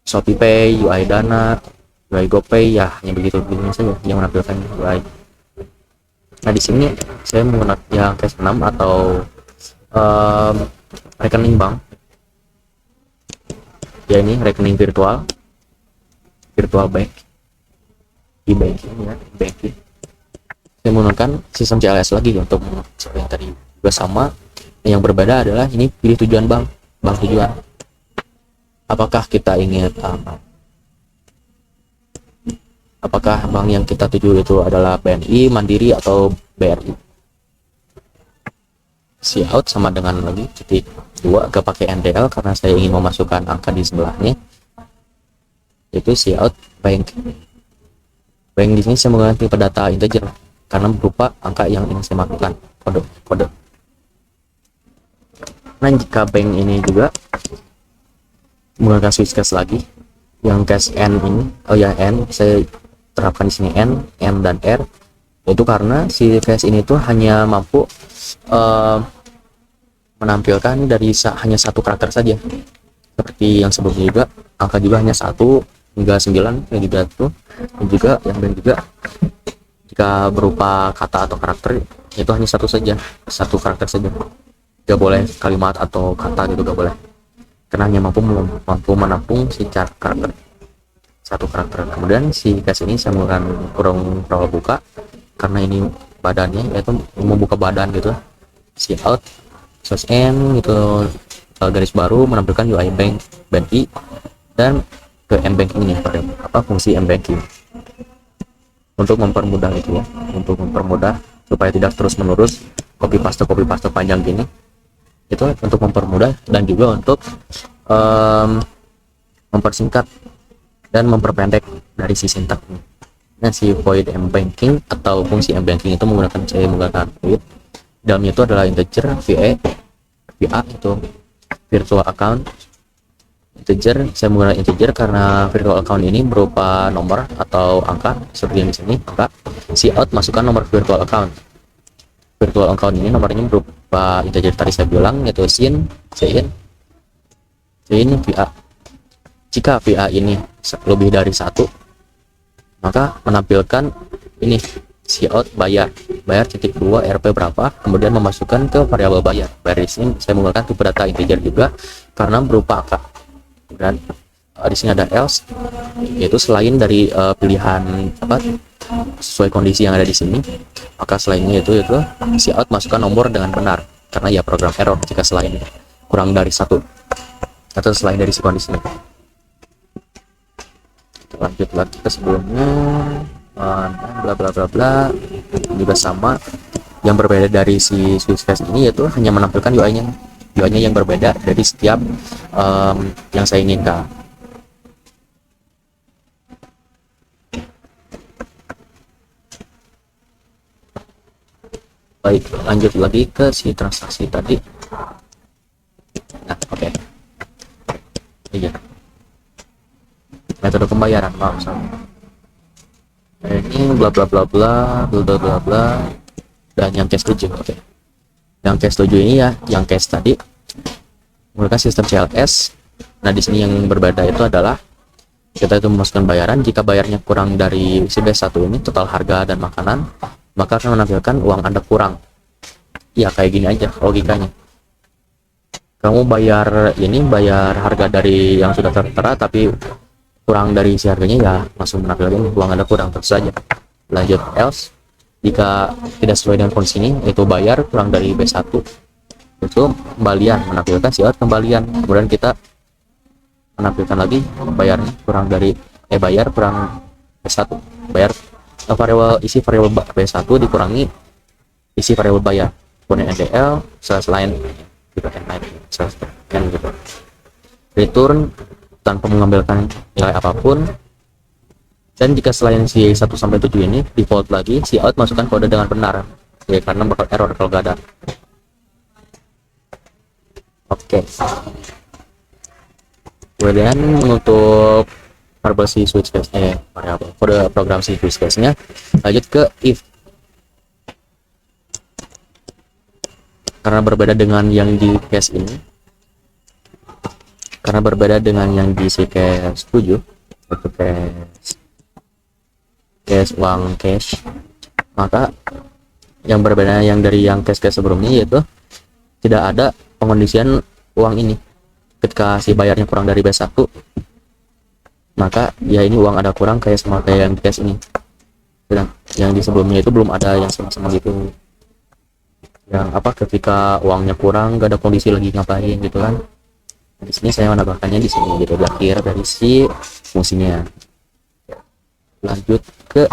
ShopeePay, UI Dana, UI GoPay, ya hanya begitu saja yang menampilkan UI. Nah di sini saya menggunakan yang case 6 atau rekening bank. Ya ini rekening virtual bank, e-banking ya, banking. Saya menggunakan sistem CLS lagi untuk seperti yang tadi juga sama. Yang berbeda adalah ini pilih tujuan bank tujuan. Apakah kita ingin apakah bank yang kita tuju itu adalah BNI, Mandiri, atau BRI. Si out sama dengan lagi titik 2, gak pakai NDL karena saya ingin memasukkan angka di sebelahnya. Itu si out bank di sini saya menggunakan tipe data integer karena berupa angka yang ingin saya masukkan, kode. Nah jika bank ini juga menggunakan switch case lagi, yang case N ini, N saya terapkan di sini M dan R, itu karena si case ini tuh hanya mampu menampilkan dari hanya satu karakter saja, seperti yang sebelumnya juga angka juga hanya 1 hingga 9 yang juga itu, dan juga yang lain juga jika berupa kata atau karakter itu hanya satu karakter saja, gak boleh kalimat atau kata gitu, gak boleh, karena hanya mampu menampung si karakter, satu karakter. Kemudian si case ini saya menggunakan kurung brawl buka karena ini badannya yaitu membuka badan gitu, si out n gitu, garis baru menampilkan UI bank BNI dan ke M-banking ini fungsi M-banking untuk mempermudah itu ya, untuk mempermudah supaya tidak terus menerus copy paste panjang gini, itu untuk mempermudah dan juga untuk mempersingkat dan memperpendek dari si sintak. Nah si void M-banking atau fungsi M-banking itu saya menggunakan void, dalamnya itu adalah integer VA itu virtual account integer. Saya menggunakan integer karena virtual account ini berupa nomor atau angka seperti yang di sini. Maka si out masukkan nomor virtual account ini nomornya berupa integer tadi saya bilang, yaitu cin VA. Jika VA ini lebih dari 1, maka menampilkan ini si out bayar titik 2 RP berapa, kemudian memasukkan ke variabel bayar. Di sini saya menggunakan tipe data integer juga karena berupa angka. Dan di sini ada else, yaitu selain dari pilihan sesuai kondisi yang ada di sini, maka selainnya itu si out masukkan nomor dengan benar, karena ya program error jika selain kurang dari 1 atau selain dari si kondisi ini. Lanjut lagi ke sebelumnya, dan bla bla bla bla, juga sama. Yang berbeda dari si Switchcase ini yaitu hanya menampilkan UI-nya yang berbeda dari setiap yang saya inginkan. Baik, lanjut lagi ke si transaksi tadi. Nah, oke. Iya. Metode pembayaran, ini bla bla bla bla bla bla bla bla, dan yang case 7. Oke. Yang case 7 ini ya, yang case tadi menggunakan sistem CLS. Nah, di sini yang berbeda itu adalah kita itu memasukkan bayaran. Jika bayarnya kurang dari si B1 ini, total harga dan makanan, maka akan menampilkan uang Anda kurang. Ya, kayak gini aja logikanya. Kamu bayar harga dari yang sudah tertera, tapi kurang dari si harganya, ya langsung menampilkan uang Anda kurang, terus saja. Lanjut else, jika tidak sesuai dengan kondisi ini, yaitu bayar kurang dari B1, itu kembalian, menampilkan si out kembalian. Kemudian kita menampilkan lagi bayarnya kurang dari bayar kurang B1, bayar variabel isi variabel B1 dikurangi isi variabel bayar, kemudian NDL selain gitu, kan gitu. Return tanpa mengambilkan nilai apapun. Dan jika selain si 1 sampai 7 ini default lagi, si out masukkan kode dengan benar, ya karena bakal error kalau gak ada. Oke. Kemudian untuk variabel si switch case variabel kode program si switch case nya, lanjut ke if. Karena berbeda dengan yang di case ini, karena berbeda dengan yang di si case 7, itu case uang cash, maka yang berbeda yang dari yang case sebelumnya yaitu tidak ada pengondisian uang ini. Ketika si bayarnya kurang dari B1, maka ya ini uang ada kurang kayak sama kayak yang di case ini. Dan yang di sebelumnya itu belum ada yang sama-sama gitu, yang apa ketika uangnya kurang gak ada kondisi lagi ngapain gitu kan. Di sini saya menambahkannya di sini gitu, di akhir dari si fungsinya. Lanjut ke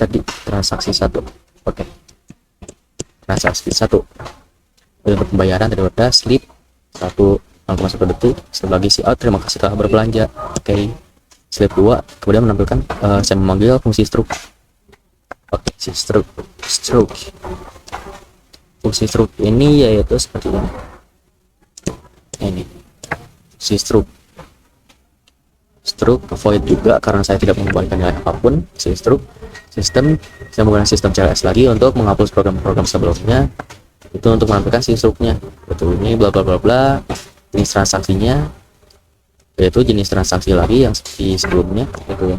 tadi transaksi 1. Oke. Transaksi 1 untuk pembayaran tadi udah slip 1,1 detik. Setelah lagi si out, terima kasih telah berbelanja. Oke. Slip 2 kemudian menampilkan saya memanggil fungsi stroke. Oke, si stroke. Fungsi stroke ini yaitu seperti ini si stroke void juga karena saya tidak mengembalikan nilai apapun. Si stroke sistem, saya menggunakan sistem CLS lagi untuk menghapus program-program sebelumnya, itu untuk menampilkan si stroke-nya. Betul, ini bla bla bla bla, jenis transaksinya yaitu jenis transaksi lagi yang seperti sebelumnya, itu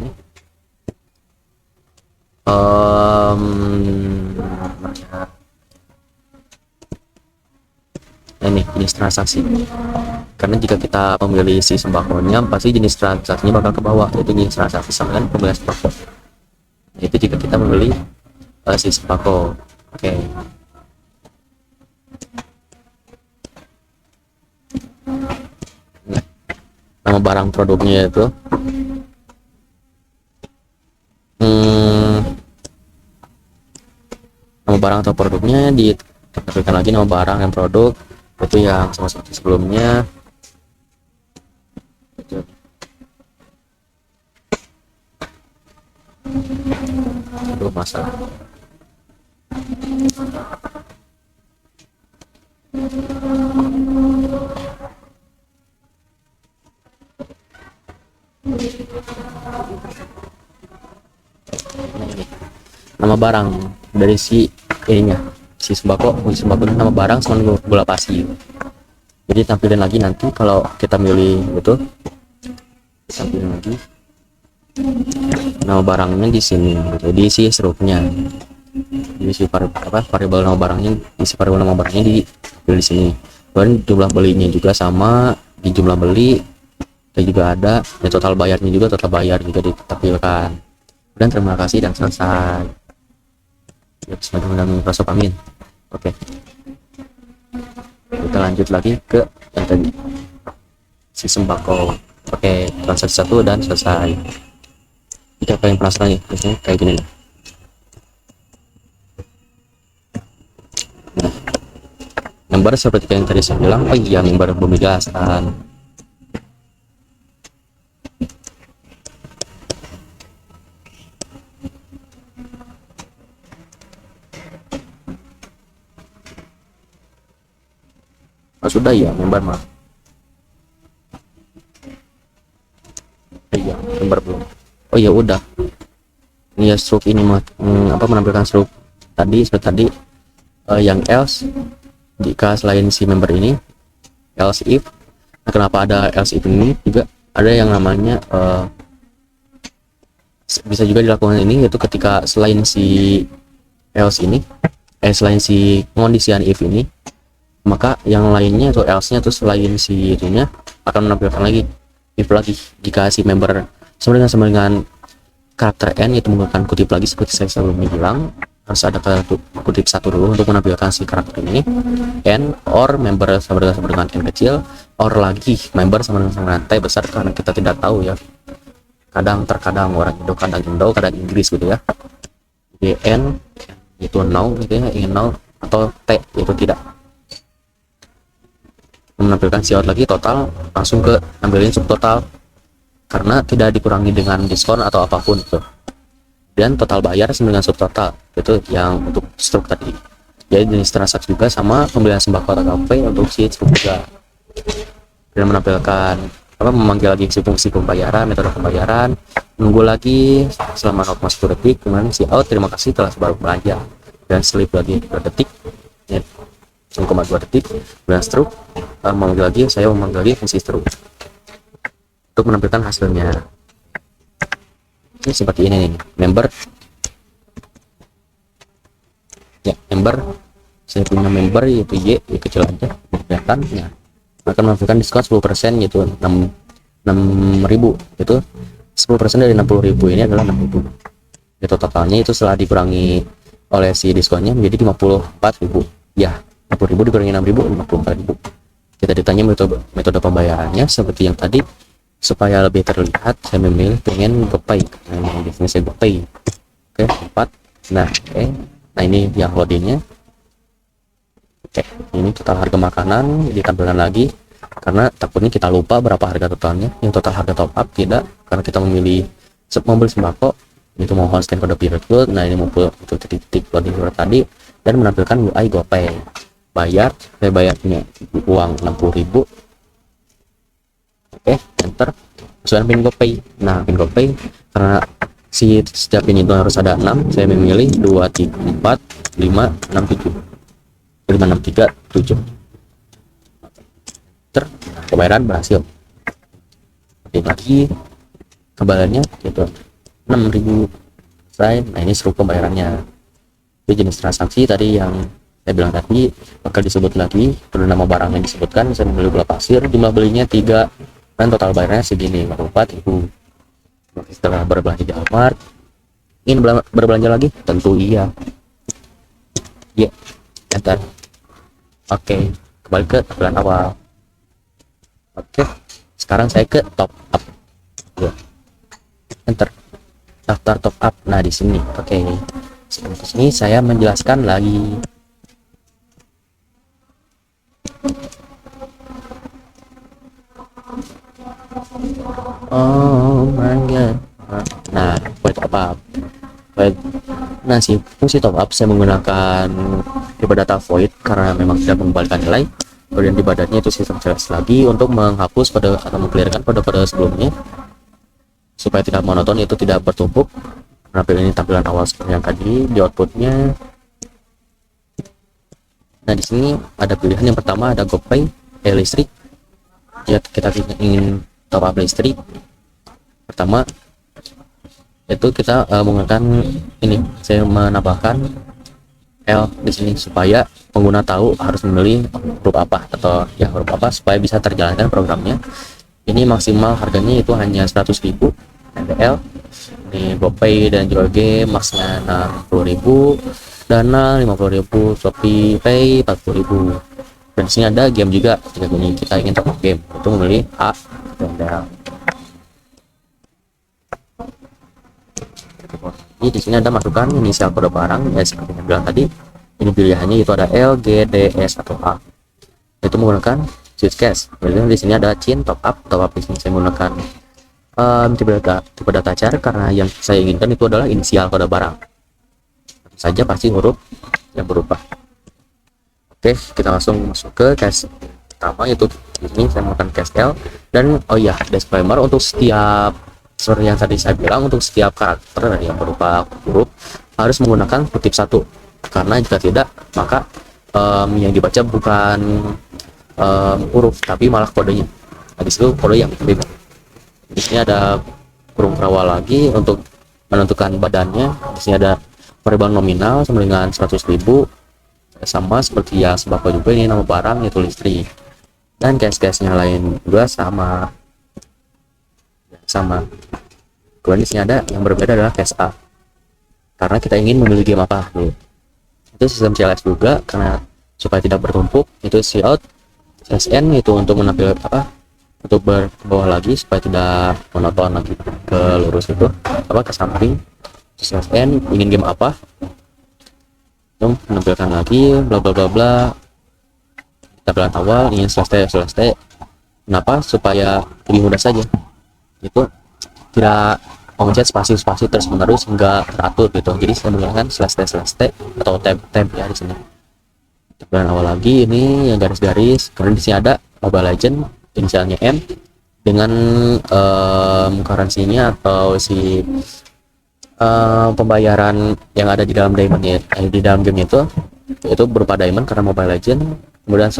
ini jenis transaksi. Karena jika kita memilih si sembakonya, pasti jenis transaksinya bakal ke bawah, yaitu jenis transaksi sama dengan pembelian sembako. Itu jika kita memilih si sembako. Oke. Nah, nama barang produknya itu nama barang atau produknya ditampilkan lagi nama barang dan produk itu yang sama seperti sebelumnya. Itu masalah. Nama barang dari si ininya, si sembako nama barang sama bola pasi. Jadi tampilin lagi nanti kalau kita milih itu, tampilin lagi nama barangnya di sini, jadi si struknya diisi variabel nama barangnya, isi variabel nama barangnya di sini. Kemudian jumlah belinya juga sama, di jumlah beli dan juga ada, dan total bayarnya juga, total bayar juga ditampilkan. Dan terima kasih dan selesai. Bismillahirrahmanirrahim, Microsoft amin. Oke, kita lanjut lagi ke yang tadi si sembako. Oke, transaksi 1 dan selesai. Jika kalian penasaran ya, biasanya kayak gini nih. Nah, member seperti yang tadi saya bilang, oh iya, member belum dijelaskan. Oh, sudah ya, member mah. Iya, member belum. Oh ya udah. Ini ya stroke ini mah menampilkan stroke tadi seperti tadi, yang else jika selain si member ini, else if. Nah, kenapa ada else if ini juga ada yang namanya bisa juga dilakukan ini, yaitu ketika selain si else ini selain si kondisian if ini, maka yang lainnya atau else nya tuh selain si itunya akan menampilkan lagi if lagi jika si member sama dengan karakter n, yaitu menggunakan kutip lagi seperti saya sebelumnya bilang. Harus ada kutip satu dulu untuk menampilkan si karakter ini, n or member sama dengan n kecil, or lagi member sama dengan t besar, karena kita tidak tahu ya, terkadang orang Indo, kadang Inggris gitu ya. Jadi n itu no gitu ya, ingin no, atau t itu tidak. Menampilkan si out lagi total, langsung ke ambilin subtotal karena tidak dikurangi dengan diskon atau apapun itu. Dan total bayar sama dengan subtotal, itu yang untuk struk tadi. Jadi jenis transaksi juga sama pembelian sembako atau kafe untuk si struk juga. Dan menampilkan memanggil lagi si fungsi pembayaran, metode pembayaran, menunggu lagi selama 0,1 detik, kemudian si out terima kasih telah baru belanja, dan slip lagi 2 detik ya, 0,2 detik, kemudian struk memanggil lagi, saya memanggil lagi fungsi struk untuk menampilkan hasilnya. Ini seperti ini nih, member ya, member saya punya member yaitu Y kecil aja kelihatan ya, akan menampilkan diskon 10% yaitu 6.000, itu 10% dari 60.000 ini adalah 6.000, itu totalnya itu setelah dikurangi oleh si diskonnya menjadi 54.000 ya, 60.000 dikurangi 6.000 54.000. Kita ditanya metode pembayarannya seperti yang tadi. Supaya lebih terlihat, saya memilih pengen GoPay, nah biasanya saya GoPay. Oke, 4. Nah ini yang loadingnya. Oke, ini total harga makanan ditampilkan lagi karena takutnya kita lupa berapa harga totalnya. Yang total harga top up tidak, karena kita memilih mobil sembako, itu mohon scan kode QR code. Nah ini mobil itu titik loading surat tadi, dan menampilkan UI GoPay. Bayar, saya bayarnya uang 60.000. Oke, enter, masukkan pin GoPay. Nah, pin GoPay karena si setiap pin itu harus ada 6, saya memilih 2, 3, 4, 5, 6, 7. 5, 6, 3, 7. Enter, pembayaran berhasil. Oke, lagi kembaliannya itu 6.000 selesai. Nah, ini seluruh pembayarannya. Itu jenis transaksi tadi yang saya bilang tadi bakal disebut lagi, perlu nama barang yang disebutkan. Saya membeli gula pasir, jumlah belinya 3, dan total bayarnya segini, 44.000. Setelah berbelanja di Alfamart, ingin berbelanja lagi? Tentu iya. Ya, enter. Oke, kembali ke tampilan awal. Oke, sekarang saya ke top up. Ya. Enter. Daftar top up. Nah, di sini. Oke. Sebelum ke sini saya menjelaskan lagi. Oh my god. Nah, buat top up. Nah, fungsi top up saya menggunakan tipe data void karena memang tidak mengembalikan nilai. Kemudian di badannya itu sistem jelas lagi untuk menghapus pada atau mengklirkan pada sebelumnya supaya tidak monoton, itu tidak bertumpuk. Ini tampilan awal seperti yang tadi di outputnya. Nah, di sini ada pilihan yang pertama, ada GoPay, listrik. Ya, kita ingin top up listrik. Pertama itu kita menggunakan ini, saya menambahkan L di sini supaya pengguna tahu harus memilih huruf apa atau ya huruf apa supaya bisa terjalankan programnya. Ini maksimal harganya itu hanya 100.000 NDL. Ini GoPay dan juga game maksnya 60.000, Dana 50.000, Shopee Pay 40.000. Dan di sini ada game juga, jika kita ingin top up game itu memilih A NDL. Jadi di sini ada masukkan inisial kode barang ya, seperti yang bilang tadi. Ini pilihannya itu ada L, G, D, S atau A. Itu menggunakan switch case. Jadi di sini ada CHIN top up di sini saya menggunakan tipe data char karena yang saya inginkan itu adalah inisial kode barang. Tentu saja pasti huruf yang berubah. Oke, kita langsung masuk ke case pertama, yaitu ini saya menggunakan case L. Dan oh ya, disclaimer untuk setiap, seperti yang tadi saya bilang, untuk setiap karakter yang berupa huruf harus menggunakan kutip satu, karena jika tidak maka yang dibaca bukan huruf tapi malah kodenya. Nah, disitu kode yang beda. Di sini ada kurung kerawa lagi untuk menentukan badannya. Di sini ada variabel nominal sama dengan 100.000, sama seperti yang sembako juga, ini nama barang yaitu listrik. Dan case-case-nya lain juga sama. Kemudian di sini ada yang berbeda adalah case A, karena kita ingin memilih game apa dulu. Itu sistem CLS juga, karena supaya tidak bertumpuk. Itu cout SN itu untuk menampil untuk berbawah lagi supaya tidak monoton lagi ke lurus itu ke samping. SN ingin game apa, menampilkan lagi bla bla bla bla. Tampilan awal ingin selesai. Kenapa? Supaya lebih mudah saja. Itu tidak mencet spasi terus menerus hingga teratur gitu. Jadi saya menggunakan // atau tab ya di sini. Tampilan awal lagi ini yang garis-garis. Kemudian di sini ada Mobile Legend, inisialnya M dengan currency-nya atau si pembayaran yang ada di dalam diamondnya, di dalam game itu, yaitu berupa diamond karena Mobile Legend. Kemudian //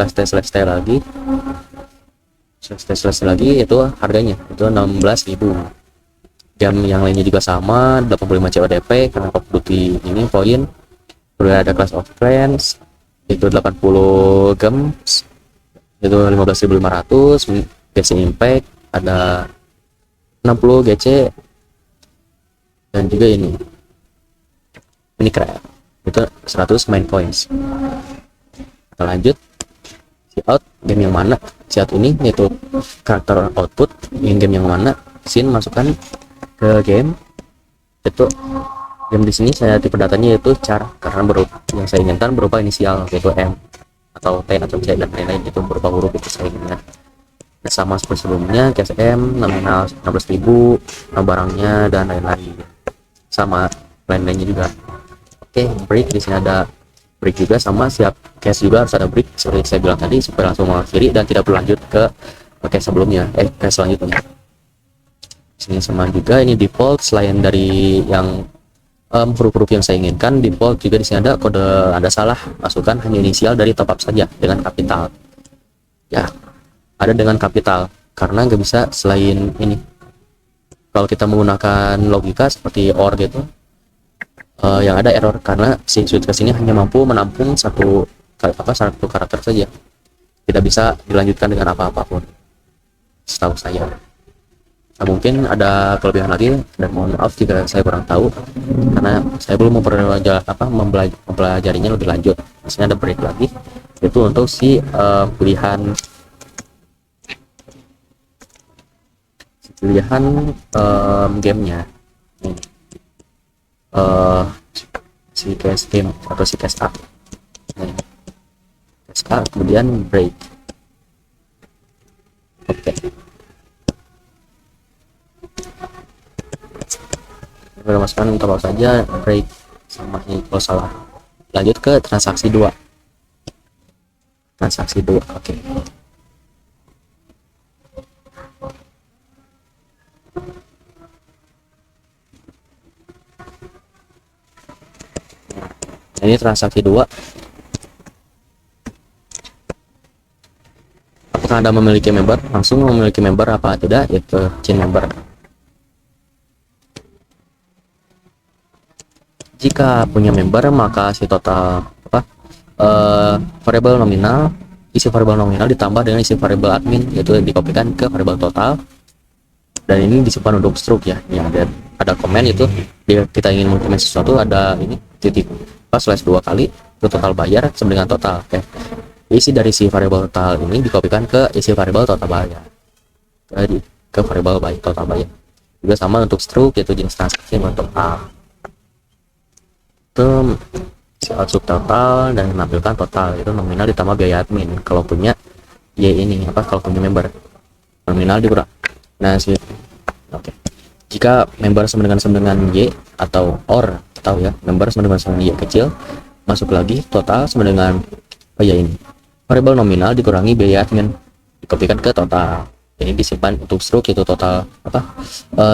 lagi itu harganya itu 16.000. Game yang lainnya juga sama, 85 CODP karena Call of Duty ini poin. Kemudian ada Clash of Clans itu 80 gems itu 15.500. GC Impact ada 60 GC, dan juga ini Minecraft itu 100 main coins. Kita lanjut out game yang mana. Out ini yaitu karakter output, ingin game yang mana, scene masukkan ke game. Itu game di sini saya tipe datanya yaitu char, karena yang saya inginkan berupa inisial yaitu M atau T atau C dan lain-lain, itu berupa huruf itu saya inginkan. Nah, sama seperti sebelumnya, case M nominal 16.000, barangnya dan lain-lain sama lain-lainnya juga. Oke, break di sini ada break juga, sama siap case juga harus ada break seperti saya bilang tadi supaya langsung mengakhiri dan tidak berlanjut ke case sebelumnya, case selanjutnya. Sini sama juga, ini default selain dari yang huruf-huruf yang saya inginkan, default juga di sini ada kode, ada salah masukkan hanya inisial dari top up saja dengan kapital ya, ada dengan kapital karena nggak bisa selain ini. Kalau kita menggunakan logika seperti OR gitu, yang ada error karena si switch case ini hanya mampu menampung satu karakter saja, tidak bisa dilanjutkan dengan apapun setahu saya. Nah, mungkin ada kelebihan lagi dan mohon maaf jika saya kurang tahu karena saya belum mempelajarinya lebih lanjut. Di sini ada break lagi, itu untuk si pilihan gamenya ini, si case game atau si case A ini. Case A kemudian break. Oke, kita masukkan total saja break sama ini kalau salah. Lanjut ke transaksi 2. Oke. Ini transaksi 2. Apakah Anda memiliki member? Langsung memiliki member apa tidak, yaitu CHIN member. Jika punya member maka si total variabel nominal, isi variabel nominal ditambah dengan isi variabel admin, yaitu dikopikan ke variabel total, dan ini disimpan untuk struk ya. Yang ada komen itu kita ingin mengkomen sesuatu, ada ini titik /2 kali itu total bayar sama dengan total. Oke, isi dari si variabel total ini dikopikan ke isi variabel total bayar, ke variabel total bayar. Juga sama untuk struk, yaitu jenis transaksi untuk A. itu soal subtotal dan menampilkan total, itu nominal ditambah biaya admin kalau punya ini kalau punya member, nominal dikurang. Nah oke. Jika member sama dengan Y atau tahu ya, member sama dengan Y kecil, masuk lagi total sama dengan ini variabel nominal dikurangi biaya admin dikopikan ke total. Ini disimpan untuk struk, itu total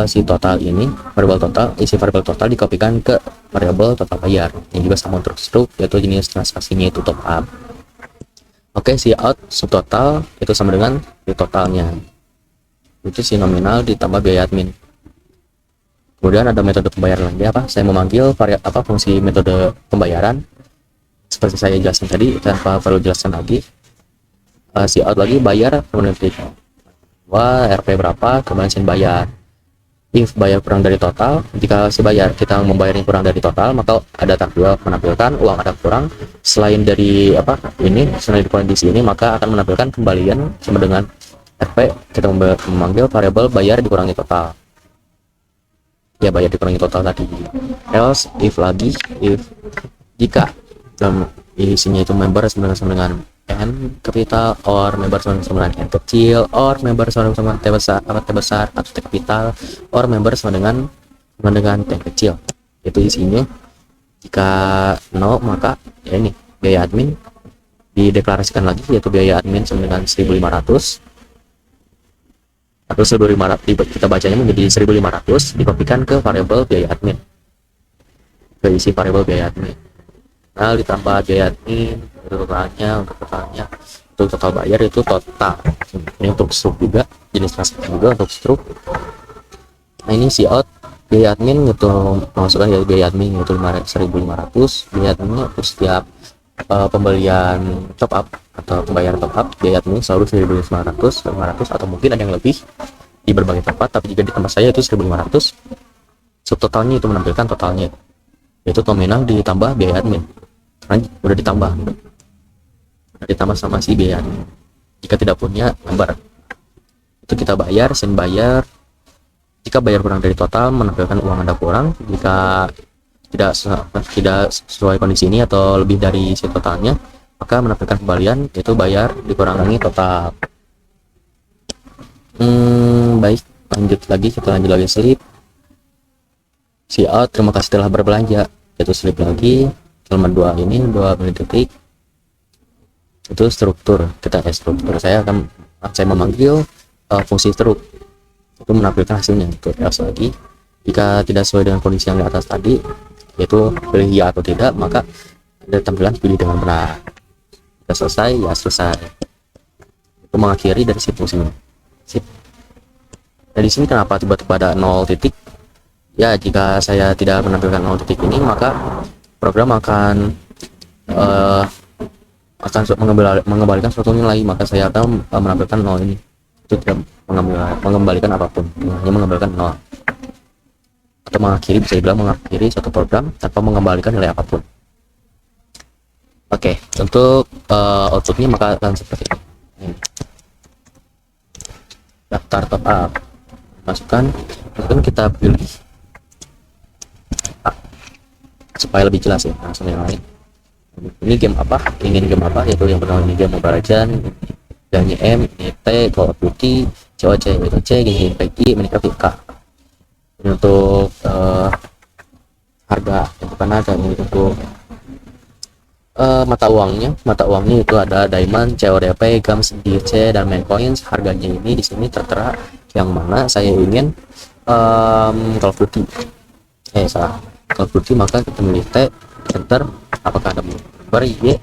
si total ini variabel total, isi variabel total dikopikan ke variabel total bayar. Ini juga sama untuk struk, yaitu jenis transaksinya itu top up. Oke, si out subtotal itu sama dengan si totalnya, itu si nominal ditambah biaya admin. Kemudian ada metode pembayaran lagi, saya memanggil fungsi metode pembayaran seperti saya jelaskan tadi, tanpa perlu jelaskan lagi. Si out lagi bayar, kemudian RP berapa, kemudian sin bayar. If bayar kurang dari total, jika si bayar kita membayarnya kurang dari total, maka ada tab 2 menampilkan uang ada kurang selain dari selain di kondisi ini, maka akan menampilkan kembalian sama dengan RP. Kita memanggil variabel bayar dikurangi total, ya bayar dikurangi total tadi. Else if jika dalam isinya itu member sama dengan N kapital, or member sama dengan N kecil, or member sama dengan T besar atau T kapital, or member sama dengan T kecil, itu isinya. Jika no, maka ini biaya admin dideklarasikan lagi, yaitu biaya admin sama dengan 1.500 atau 1.500, kita bacanya menjadi 1.500, dikopikan ke variabel biaya admin, ke isi variabel biaya admin. Nah, ditambah biaya admin untuk total bayar itu total. Ini untuk struk juga, jenis transaksi juga untuk struk. Nah, ini si out biaya admin itu masukkan ya, biaya admin itu 1.500. Biaya admin untuk setiap pembelian top up atau pembayaran top up, biaya admin selalu 1.500, 500 atau mungkin ada yang lebih di berbagai tempat, tapi jika di tempat saya itu 1.500. Subtotalnya itu menampilkan totalnya, yaitu nominal ditambah biaya admin, karena udah ditambah sama si biaya admin. Jika tidak punya member, itu kita bayar, sin bayar. Jika bayar kurang dari total, menampilkan uang Anda kurang. Jika tidak sesuai kondisi ini atau lebih dari si totalnya, maka menampilkan kembalian, yaitu bayar dikurangi total. Baik, kita lanjut lagi slip. Si out, terima kasih telah berbelanja, yaitu slip lagi. Halaman 2 ini 2 menit detik, itu struktur. Kita struktur, saya memanggil fungsi struk, itu menampilkan hasilnya. Itu else lagi, jika tidak sesuai dengan kondisi yang di atas tadi, yaitu pilih ya atau tidak, maka ada tampilan pilih dengan benar. Jika selesai, ya selesai. Itu mengakhiri dari si fungsinya. Sip. Nah, di sini kenapa tiba-tiba ada 0 titik? Ya, jika saya tidak menampilkan 0 titik ini, maka program akan mengembalikan suatu nilai, maka saya akan menampilkan 0 ini. Itu tidak mengembalikan apapun, hanya mengembalikan 0. Atau mengakhiri, bisa dibilang mengakhiri suatu program tanpa mengembalikan nilai apapun. Oke, untuk outputnya maka akan seperti ini. Daftar top up, masukkan kita pilih supaya lebih jelas ya, langsung yang lain. Ini game apa, yaitu yang pertama ini game Mobile Legends, dan M, T, Call of Duty, COC, Genshin Impact, Minecraft, K. Ini untuk harga yang bukan ada. Ini untuk mata uangnya itu ada Diamond, CODP, Gams, DC, dan Main Coins. Harganya ini di sini tertera yang mana saya ingin. Call of Duty, Call of Duty, maka kita pilih T, enter. Apakah ada member? Y.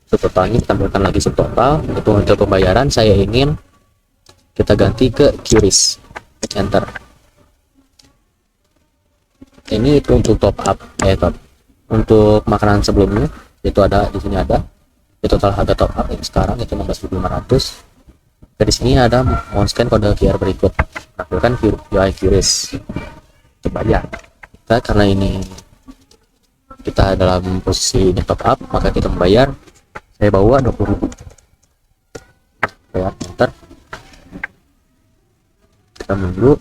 Subtotalnya kita tampilkan lagi subtotal. Itu untuk pembayaran saya ingin kita ganti ke QRIS, enter. Ini itu untuk top up, untuk makanan sebelumnya itu ada di sini, ada di total harga top up yang sekarang itu 16.500. Di sini ada mau scan kode QR berikut, tampilkan UI QRIS untuk bayar. Karena ini kita dalam posisi top up, maka kita membayar. Saya bawa 20.000, bayar, enter. Kita menunggu.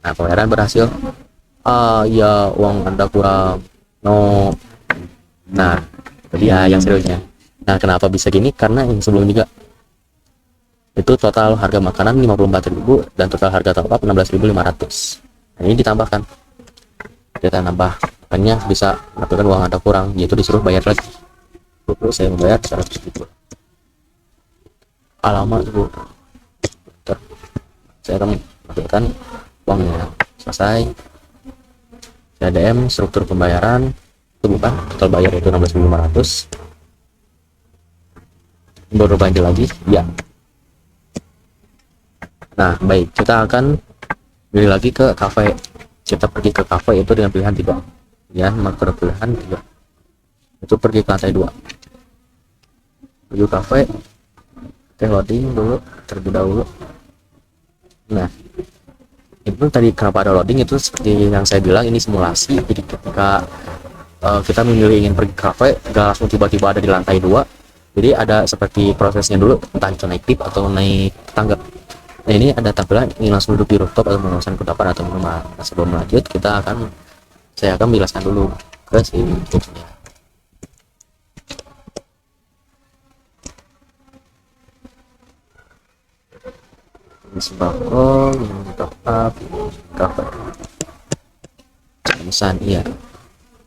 Nah, pembayaran berhasil. Ya, uang Anda kurang no. Nah, itu dia yang seriusnya. Nah, kenapa bisa gini? Karena yang sebelum juga itu total harga makanan 54.000 dan total harga top up 16.500. Nah, ini ditambahkan, kita nambah, makanya bisa mendapatkan uang ada kurang, yaitu disuruh bayar lagi. Saya membayar 100.000. Alamat Bu, saya akan menampilkan uangnya. Selesai. CDM struktur pembayaran itu bukan total bayar itu 16.500. Baru lanjut lagi ya. Nah, baik, kita akan pilih lagi ke cafe. Kita pergi ke cafe itu dengan pilihan 3 ya, marker pilihan 3 itu pergi ke lantai 2 menuju cafe. Oke, loading dulu terlebih dahulu. Nah, itu tadi kenapa ada loading, itu seperti yang saya bilang, ini simulasi. Jadi ketika kita memilih ingin pergi ke cafe, gak langsung tiba-tiba ada di lantai 2. Jadi ada seperti prosesnya dulu, entah itu naik lift atau naik tangga. Nah, ini ada tampilan ini langsung duduk di rooftop atau memesan kudapan atau minuman. Nah, sebelum lanjut saya akan menjelaskan dulu ke si tipsnya. Sembako, top up, kafe, pesan, iya,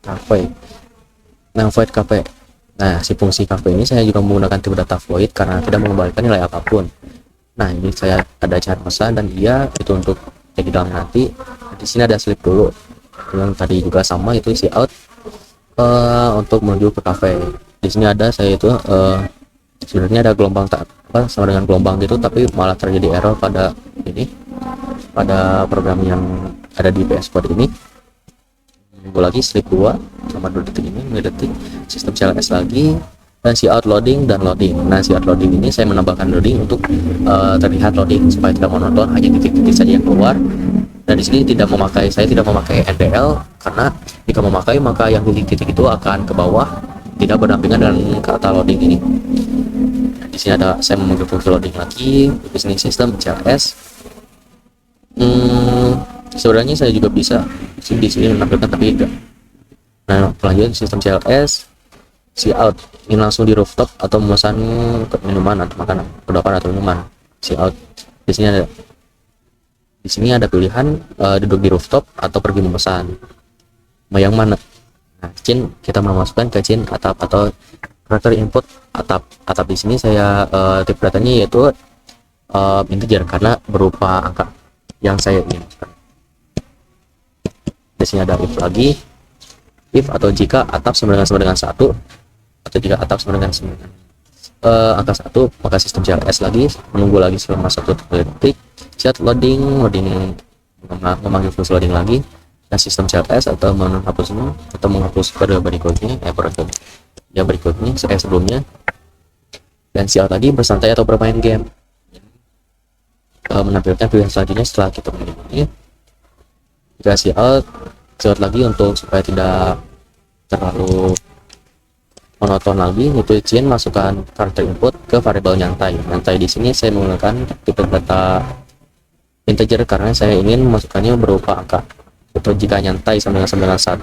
kafe. Nah, void kafe. Nah, si fungsi kafe ini saya juga menggunakan tipe data void karena tidak mengembalikan nilai apapun. Nah, ini saya ada cara pesan dan dia itu untuk cek di dalam nanti. Di sini ada slip dulu. Yang tadi juga sama, itu isi out untuk menuju ke cafe. Di sini ada saya itu sebenarnya ada gelombang tak apa sama dengan gelombang gitu, tapi malah terjadi error pada program yang ada di PS Code ini. Tunggu lagi slip 2 sama 2 detik ini, 2 detik sistem CLS lagi. Dan si out loading dan loading. Nah, si out loading ini saya menambahkan loading untuk terlihat loading supaya tidak monoton, hanya titik-titik saja yang keluar. Dan di sini saya tidak memakai NDL karena jika memakai maka yang titik-titik itu akan ke bawah, tidak berdampingan dengan kata loading ini. Nah, di sini ada saya memanggil fungsi loading lagi, di sini sistem CLS. Sebenarnya saya juga bisa di sini menampilkan tapi enggak. Nah, lanjut sistem CLS. Si out ini langsung di rooftop atau memesan minuman atau makanan, kudapan atau minuman. Si out di sini ada pilihan duduk di rooftop atau pergi memesan. Mau yang mana? Nah, chain kita memasukkan ke chain atap atau karakter input atap. Atap di sini saya tipe datanya yaitu integer karena berupa angka yang saya inginkan. Di sini ada if lagi, if atau jika atap sama dengan 1, atau jika atap sama dengan angka 1, maka sistem CLS lagi menunggu lagi selama 1 detik. Set loading memanggil fungsi loading lagi, dan sistem CLS atau menghapusnya atau menghapus pada berikutnya berikutnya sebelumnya. Dan si out lagi bersantai atau bermain game, menampilkan pilihan selanjutnya setelah kita memilihnya. Jika si out lagi untuk supaya tidak terlalu monoton lagi, itu izin masukkan karakter input ke variabel nyantai. Di sini saya menggunakan tipe data integer karena saya ingin masukkannya berupa angka. Itu jika nyantai sama dengan 1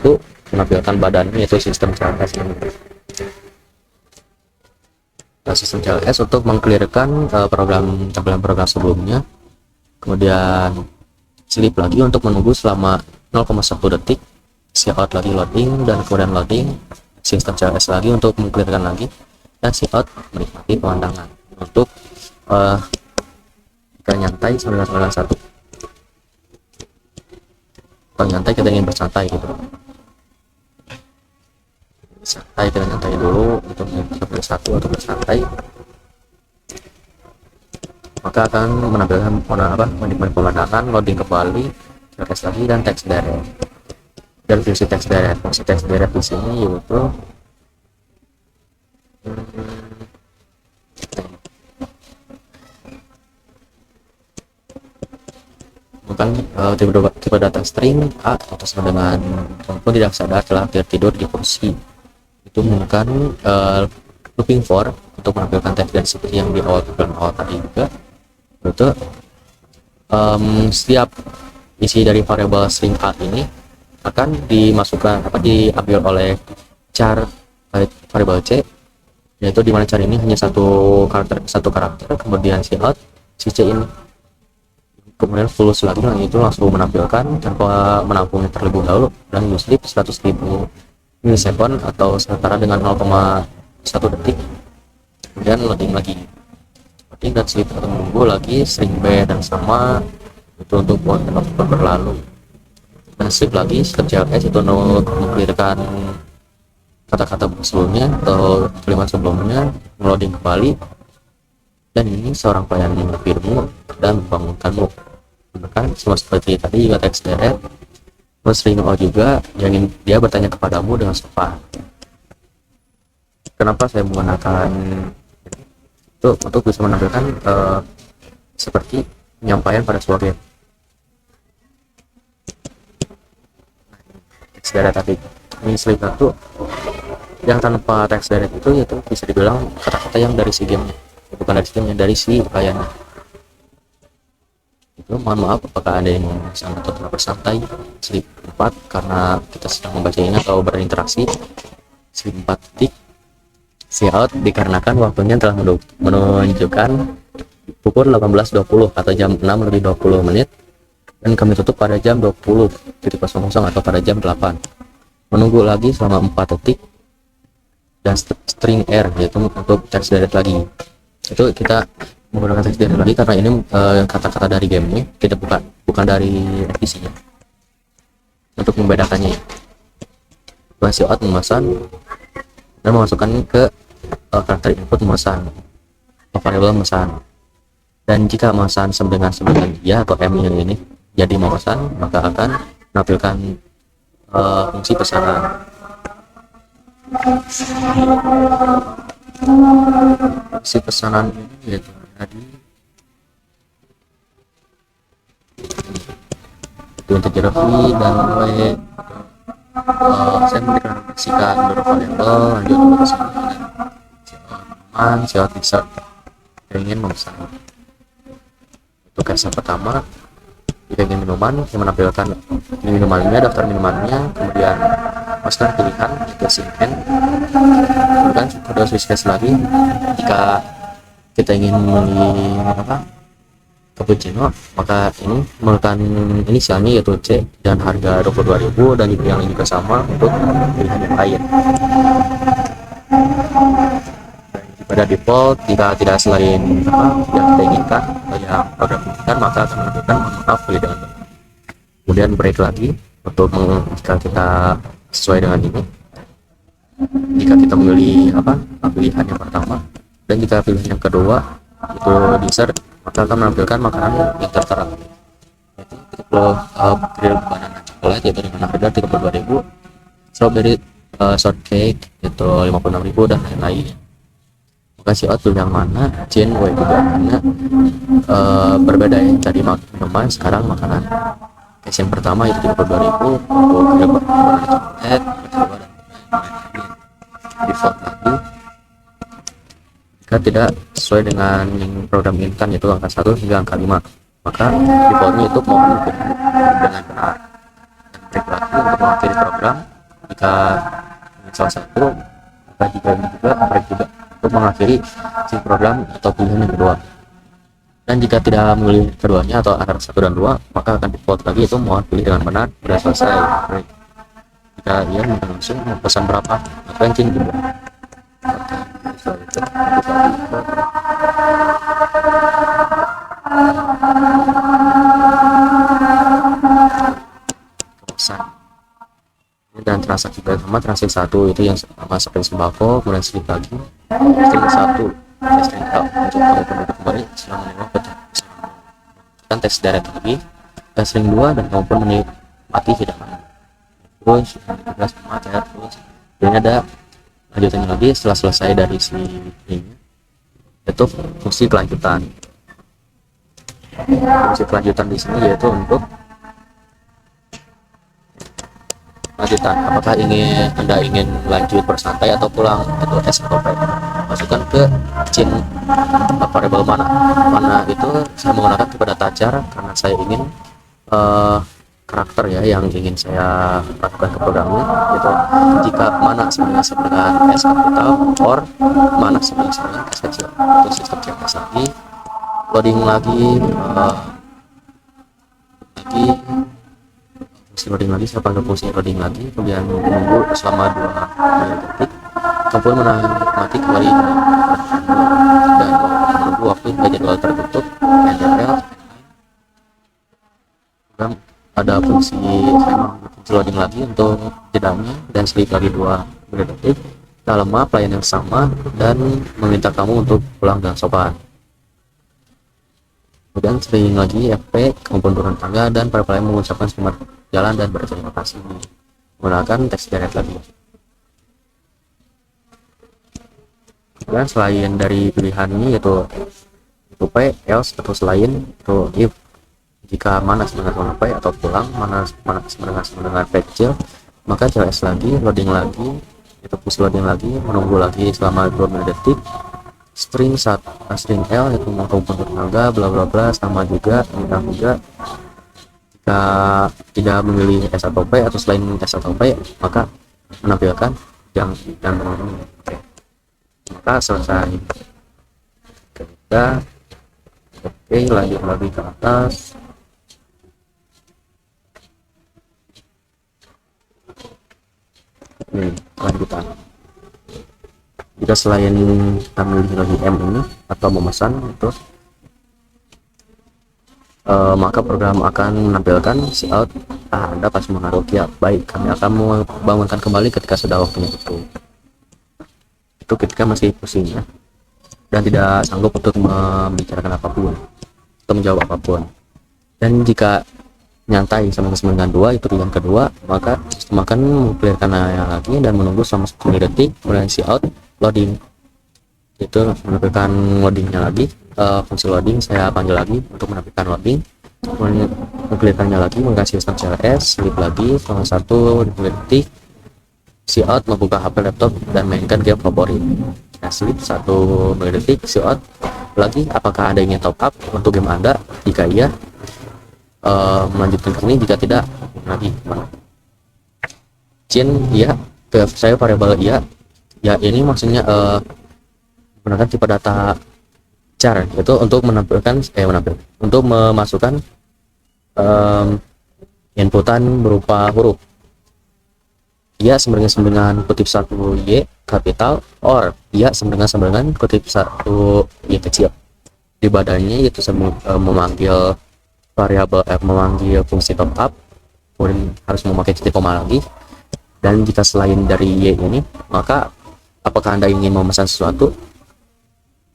menampilkan badannya yaitu sistem CLS ini. Nah, sistem CLS untuk mengclearkan tampilan program sebelumnya. Kemudian sleep lagi untuk menunggu selama 0,1 detik. Si out lagi loading dan kemudian loading. Sistem CLS lagi untuk mengclearkan lagi, dan si out menikmati pemandangan untuk jika nyantai 991 kalau nyantai kita ingin bersantai gitu, santai kita nyantai dulu untuk bersatu atau bersantai, maka akan menampilkan menikmati pemandangan. Loading kembali, CLS lagi, dan text direct. Dan fungsi text direct di sini yaitu bukan tipe data string A atau sama dengan walaupun tidak sadar telah tertidur di kursi, itu menggunakan looping for untuk menampilkan teks dan seperti yang di awal tadi juga, itu setiap isi dari variabel string A ini akan dimasukkan diambil oleh char variable c, yaitu dimana char ini hanya satu karakter, kemudian si out si c ini, kemudian full lagi, itu langsung menampilkan tanpa menampungnya terlebih dahulu, dan sleep 100.000 milisekund atau setara dengan 0,1 detik, kemudian loading lagi dan sleep atau menunggu lagi string b dan sama itu untuk waktu berlalu, dan sleep lagi step cls itu untuk mengklirkan kata-kata sebelumnya atau kalimat sebelumnya, loading kembali, dan ini seorang pelayan firmu dan membangunkanmu. Bahkan sama seperti tadi juga text direct, string out juga yang dia bertanya kepadamu dengan sopan. Kenapa saya menggunakan itu untuk bisa menampilkan seperti penyampaian pada sebuah game. Text direct tadi ini sleep itu yang tanpa text direct itu yaitu bisa dibilang kata-kata yang dari si gamenya, bukan dari si gamenya, dari si pelayannya. Itu mohon maaf apakah ada yang sangat tetap bersantai. Sleep 4 karena kita sedang membacanya atau berinteraksi. Sleep 4 titik. Si out dikarenakan waktunya telah menunjukkan pukul 18.20 atau jam 6:20 menit, dan kami tutup pada jam 20.00 atau pada jam 8. Menunggu lagi selama 4 detik, dan string r yaitu untuk text direct lagi. Itu kita menggunakan text direct lagi karena ini kata-kata dari gamenya, kita bukan dari NPC-nya. Untuk membedakannya, si out memesan dan memasukkan ke karakter input memesan variable memesan, dan jika memesan dengan dia atau m yang ini jadi memesan, maka akan menampilkan fungsi pesanan. Fungsi pesanan ini yaitu tadi itu integer v dan w. Saya mendeklarasikan beberapa variabel, lanjut ke sini siapa insert yang ingin memesan. Untuk case pertama, jika ingin minuman yang menampilkan minumannya, daftar minumannya, kemudian masukkan pilihan ke sini, kemudian kode switch case lagi jika kita ingin membeli cappuccino, maka ini menekan inisialnya yaitu C dan harga 22.000, dan yang juga sama untuk pilihan yang lain. Pada default, jika tidak selain yang kita inginkan atau yang program inginkan, maka akan menentukan maaf pilih dengan benar. Kemudian break lagi untuk jika kita sesuai dengan ini, jika kita memilih pilihan yang pertama, dan jika pilihan yang kedua itu dessert, maka akan menampilkan makanan yang tertera, yaitu grill banana coklat yaitu dengan harga 32.000, strawberry shortcake itu 56.000, dan lain-lain. Maka si out yang mana, Jin W juga karena berbeda ya, tadi minuman sekarang makanan. Case yang pertama itu 32.000 untuk grill banana coklat, kedua dan default lagi. Jika tidak sesuai dengan program inginkan yaitu angka 1 hingga angka 5, maka defaultnya itu mohon dengan benar. Dan break lagi untuk mengakhiri program jika salah satu, maka jika ini juga break juga untuk mengakhiri si program atau pilihan yang kedua. Dan jika tidak memilih keduanya atau antara 1 dan 2, maka akan default lagi itu mohon pilih dengan benar, sudah selesai break. Jika ia langsung pesan berapa, maka ranking juga. Dan transaksi juga sama, transaksi 1 itu yang sama seperti sembako, kemudian slip lagi string 1 string out untuk kamu penduduk kembali setelah menerima dan teks direct lagi, dan string 2 dan kamu pun menikmati hidangan terus 13 mati ya, terus ini ada lanjutannya lagi setelah selesai dari si ini, yaitu fungsi kelanjutan. Fungsi kelanjutan di sini yaitu untuk lanjutan, apakah Anda ingin lanjut bersantai atau pulang, itu S atau P. Masukkan ke Jin variable mana itu saya menggunakan kepada tajar karena saya ingin karakter ya yang ingin saya lakukan ke programnya, yaitu jika mana sebenarnya dengan S kapital or mana sebenarnya dengan S kecil. Itu sistem CLS lagi, loading lagi, fungsi loading lagi, saya panggil fungsi loading lagi, kemudian menunggu selama 2 detik, kemudian menikmati kembali dan menunggu waktu hingga jadwal tertutup NDL. Dan ada fungsi loading lagi untuk jedanya dan sleep lagi 2 detik. Tak lama pelayan yang sama dan meminta kamu untuk pulang dengan sopan. Kemudian sering lagi efek kemudian turun tangga dan para pelayan mengucapkan selamat jalan dan berterima kasih menggunakan teks direct lagi. Kemudian selain dari pilihan ini yaitu P, else atau selain itu if, jika mana dengan P atau pulang, mana dengan P kecil, maka CLS lagi, loading lagi, itu push loading lagi, menunggu lagi selama 2 detik. String L itu maupun tangga bla bla bla sama juga juga. Jika tidak memilih S atau P atau selain S atau P, maka menampilkan yang P. Maka selesai. Kita oke, lanjut lagi ke atas. Lanjutan. Jika selain kami lagi M ini atau memesan itu, maka program akan menampilkan si out, Anda pas mengaruh ya baik, kami akan membangunkan kembali ketika sudah waktunya itu ketika masih pusing ya dan tidak sanggup untuk membicarakan apapun atau menjawab apapun. Dan jika nyantai sama dengan 2 itu yang kedua, maka sistem akan mengclearkannya lagi dan menunggu selama 10 detik, kemudian si out loading itu menampilkan loadingnya lagi. Fungsi loading saya panggil lagi untuk menampilkan loading, kemudian mengclearkannya lagi menggunakan sistem CLS, sleep lagi selama 1 detik, si out membuka HP laptop dan mainkan game favorit. Sleep 1 detik, si out lagi apakah Anda ingin top up untuk game Anda, jika iya melanjutkan ke sini, jika tidak lagi mana chain iya ke saya variabel iya ya, ini maksudnya menggunakan tipe data char itu untuk menampilkan untuk memasukkan inputan berupa huruf iya sama dengan kutip 1 Y kapital or iya sama dengan kutip 1 Y kecil. Di badannya itu memanggil variabel memanggil fungsi top up, kemudian harus memakai titik koma lagi. Dan jika selain dari Y ini, maka apakah Anda ingin memesan sesuatu,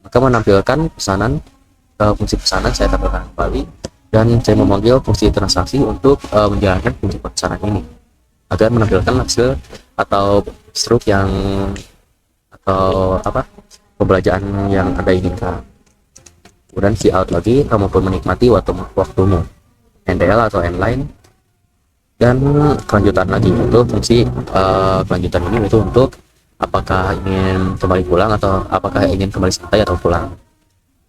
maka menampilkan pesanan, fungsi pesanan saya tampilkan kembali, dan saya memanggil fungsi transaksi untuk menjalankan fungsi pesanan ini agar menampilkan hasil atau struk yang atau pembelajaran yang Anda inginkan. Kemudian si out lagi, kamu pun menikmati waktumu NDL atau Nline. Dan kelanjutan lagi untuk fungsi kelanjutan ini itu untuk apakah ingin kembali pulang atau apakah ingin kembali santai atau pulang.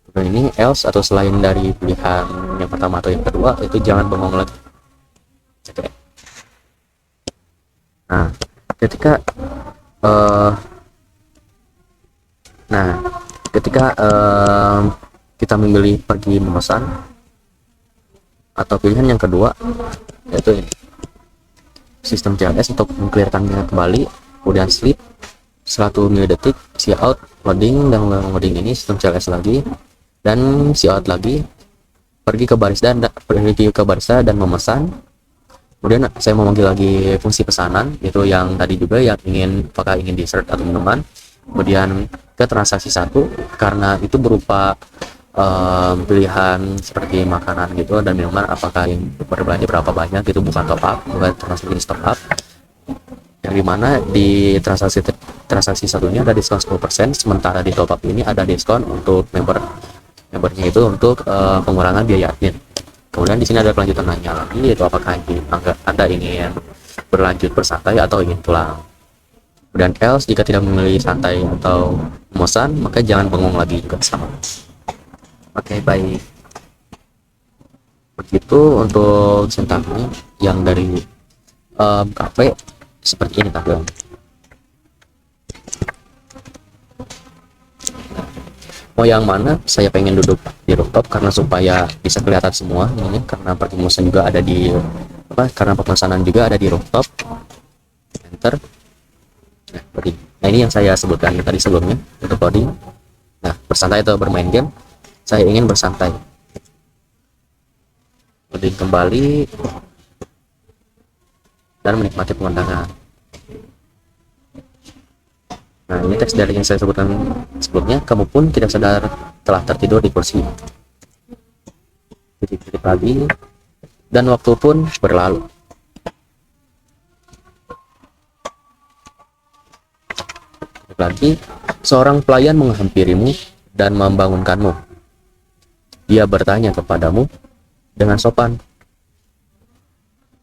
Dan ini else atau selain dari pilihan yang pertama atau yang kedua itu jangan bengong lagi. Nah ketika kita memilih pergi memesan atau pilihan yang kedua yaitu ini, sistem CLS untuk mengclearkannya kembali, kemudian sleep 1 milidetik, si out loading, dan loading ini sistem CLS lagi, dan si out lagi pergi ke barista dan memesan. Kemudian saya memanggil lagi fungsi pesanan, yaitu yang tadi juga yang apakah ingin dessert atau minuman. Kemudian ke transaksi 1 karena itu berupa pilihan seperti makanan gitu dan minuman, apakah yang berbelanja berapa banyak itu, bukan top up, bukan termasuk jenis top up, yang dimana di transaksi satunya ada diskon 10%, sementara di top up ini ada diskon untuk membernya itu untuk pengurangan biaya admin. Kemudian di sini ada kelanjutan nanya lagi, yaitu apakah Anda ingin berlanjut bersantai atau ingin pulang. Kemudian else, jika tidak memilih santai atau memesan, maka jangan bengong lagi juga sama. Oke, baik. Begitu untuk sintaknya. yang dari kafe seperti ini tampilan. Mau yang mana? Saya pengen duduk di rooftop karena supaya bisa kelihatan semua ini, karena perumusan juga ada di karena pemesanan juga ada di rooftop. Enter. Nah, coding. Nah, ini yang saya sebutkan tadi sebelumnya untuk coding. Nah, bersantai atau bermain game, saya ingin bersantai. Coding kembali dan menikmati pemandangan. Nah, ini teks dari yang saya sebutkan sebelumnya. Kamu pun tidak sadar telah tertidur di kursi. Titik-titik lagi, dan waktu pun berlalu. Titik lagi, seorang pelayan menghampirimu dan membangunkanmu. Dia bertanya kepadamu dengan sopan,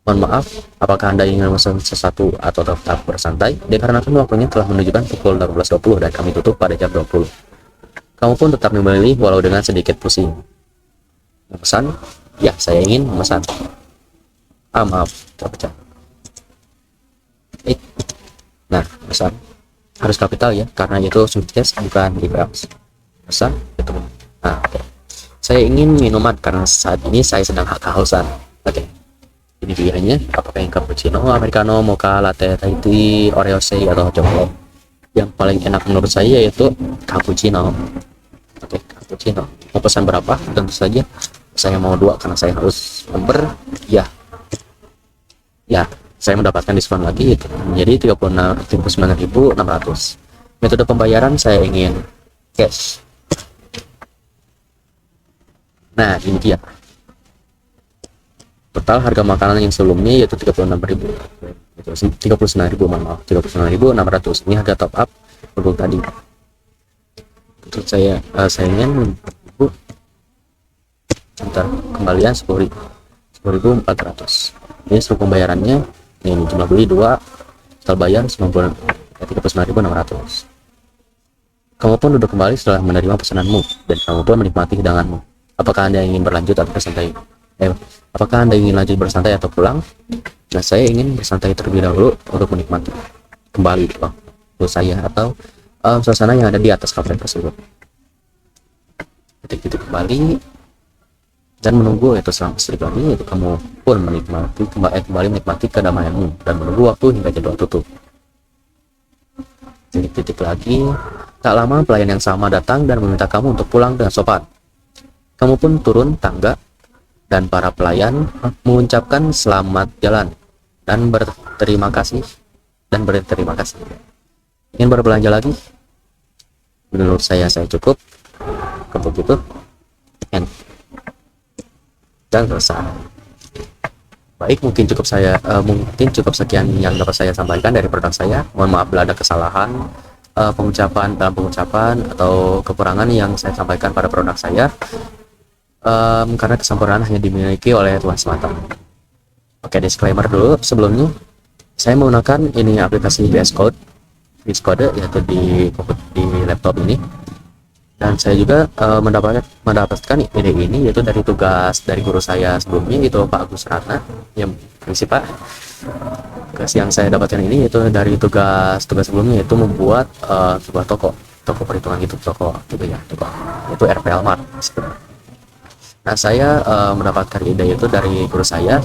"Mohon maaf, apakah Anda ingin memesan sesuatu atau tetap bersantai? Dikarenakan waktunya telah menunjukkan pukul 12.20 dan kami tutup pada jam 20. Kamu pun tetap memilih walau dengan sedikit pusing. Memesan? Ya, saya ingin memesan. Maaf, terpecah. Nah, pesan harus kapital ya, karena itu sukses bukan dibahas. Pesan itu. Nah, oke. Saya ingin minuman karena saat ini saya sedang kehausan. Oke. Ini pilihannya, apakah yang cappuccino, americano, mocha, latte, Thai tea, oreo shake, atau coklat. Yang paling enak menurut saya yaitu cappuccino. Oke, cappuccino. Mau pesan berapa? Tentu saja saya mau 2 karena saya harus member. Ya, saya mendapatkan diskon lagi itu menjadi 39.600. Metode pembayaran saya ingin cash. Nah, ini dia. Total harga makanan yang sebelumnya yaitu 36.000. Itu 39.000, maaf, 39.600. Ini harga top up untuk tadi. Untuk saya ingin sebentar, kembalian 10.400. Ini seluruh pembayarannya. Ini jumlah beli 2, total bayar 39.600. Kamu pun duduk kembali setelah menerima pesananmu dan kamu pun menikmati hidanganmu. Apakah Anda ingin berlanjut atau bersantai? Apakah Anda ingin lanjut bersantai atau pulang? Nah, saya ingin bersantai terlebih dahulu untuk menikmati kembali waktu saya atau suasana yang ada di atas kafe tersebut. Titik-titik kembali dan menunggu itu selama sedikit lagi, itu kamu pun kembali menikmati kedamaianmu dan menunggu waktu hingga jadwal tutup. Titik-titik lagi, tak lama pelayan yang sama datang dan meminta kamu untuk pulang dengan sopan. Kamu pun turun tangga dan para pelayan mengucapkan selamat jalan dan berterima kasih. Ingin berbelanja lagi? Menurut saya cukup untuk itu. Dan selesai. Baik, mungkin cukup sekian yang dapat saya sampaikan dari produk saya. Mohon maaf bila ada kesalahan pengucapan atau kekurangan yang saya sampaikan pada produk saya. Karena kesempurnaan hanya dimiliki oleh Tuhan semata. Oke, disclaimer dulu sebelumnya. Saya menggunakan ini aplikasi VS Code yaitu di laptop ini. Dan saya juga mendapatkan ide ini yaitu dari tugas dari guru saya sebelumnya, yaitu Pak Agus Ratna, yang prinsipal. Tugas yang saya dapatkan ini yaitu dari tugas sebelumnya, yaitu membuat sebuah toko perhitungan gitu, itu RPL Mart sebenarnya. Nah, saya mendapatkan ide itu dari guru saya.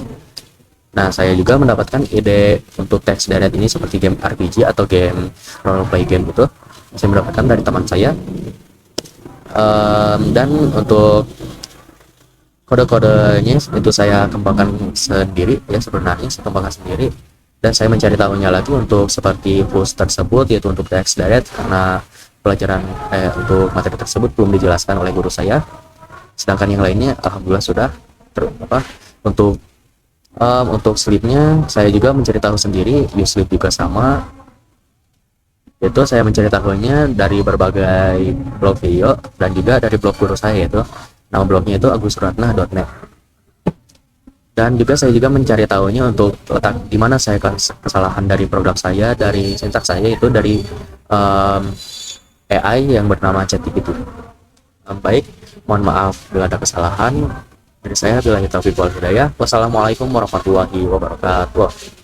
Nah, saya juga mendapatkan ide untuk text direct ini seperti game RPG atau game role play game gitu. Saya mendapatkan dari teman saya. Dan untuk kode-kodenya itu saya kembangkan sendiri ya, sebenarnya saya kembangkan sendiri, dan saya mencari tahunya lagi untuk seperti tools tersebut, yaitu untuk text direct, karena pelajaran untuk materi tersebut belum dijelaskan oleh guru saya. Sedangkan yang lainnya alhamdulillah sudah untuk slipnya saya juga mencari tahu sendiri. Slip juga sama, itu saya mencari tahunya dari berbagai blog video dan juga dari blog guru saya, yaitu nama blognya itu agusratna.net. Dan juga saya juga mencari tahunya untuk letak di mana saya kesalahan dari produk saya, dari sintaks saya itu dari AI yang bernama ChatGPT. Baik, mohon maaf bila ada kesalahan. Dari saya bilang taufiq wal hidayah. Wassalamualaikum warahmatullahi wabarakatuh.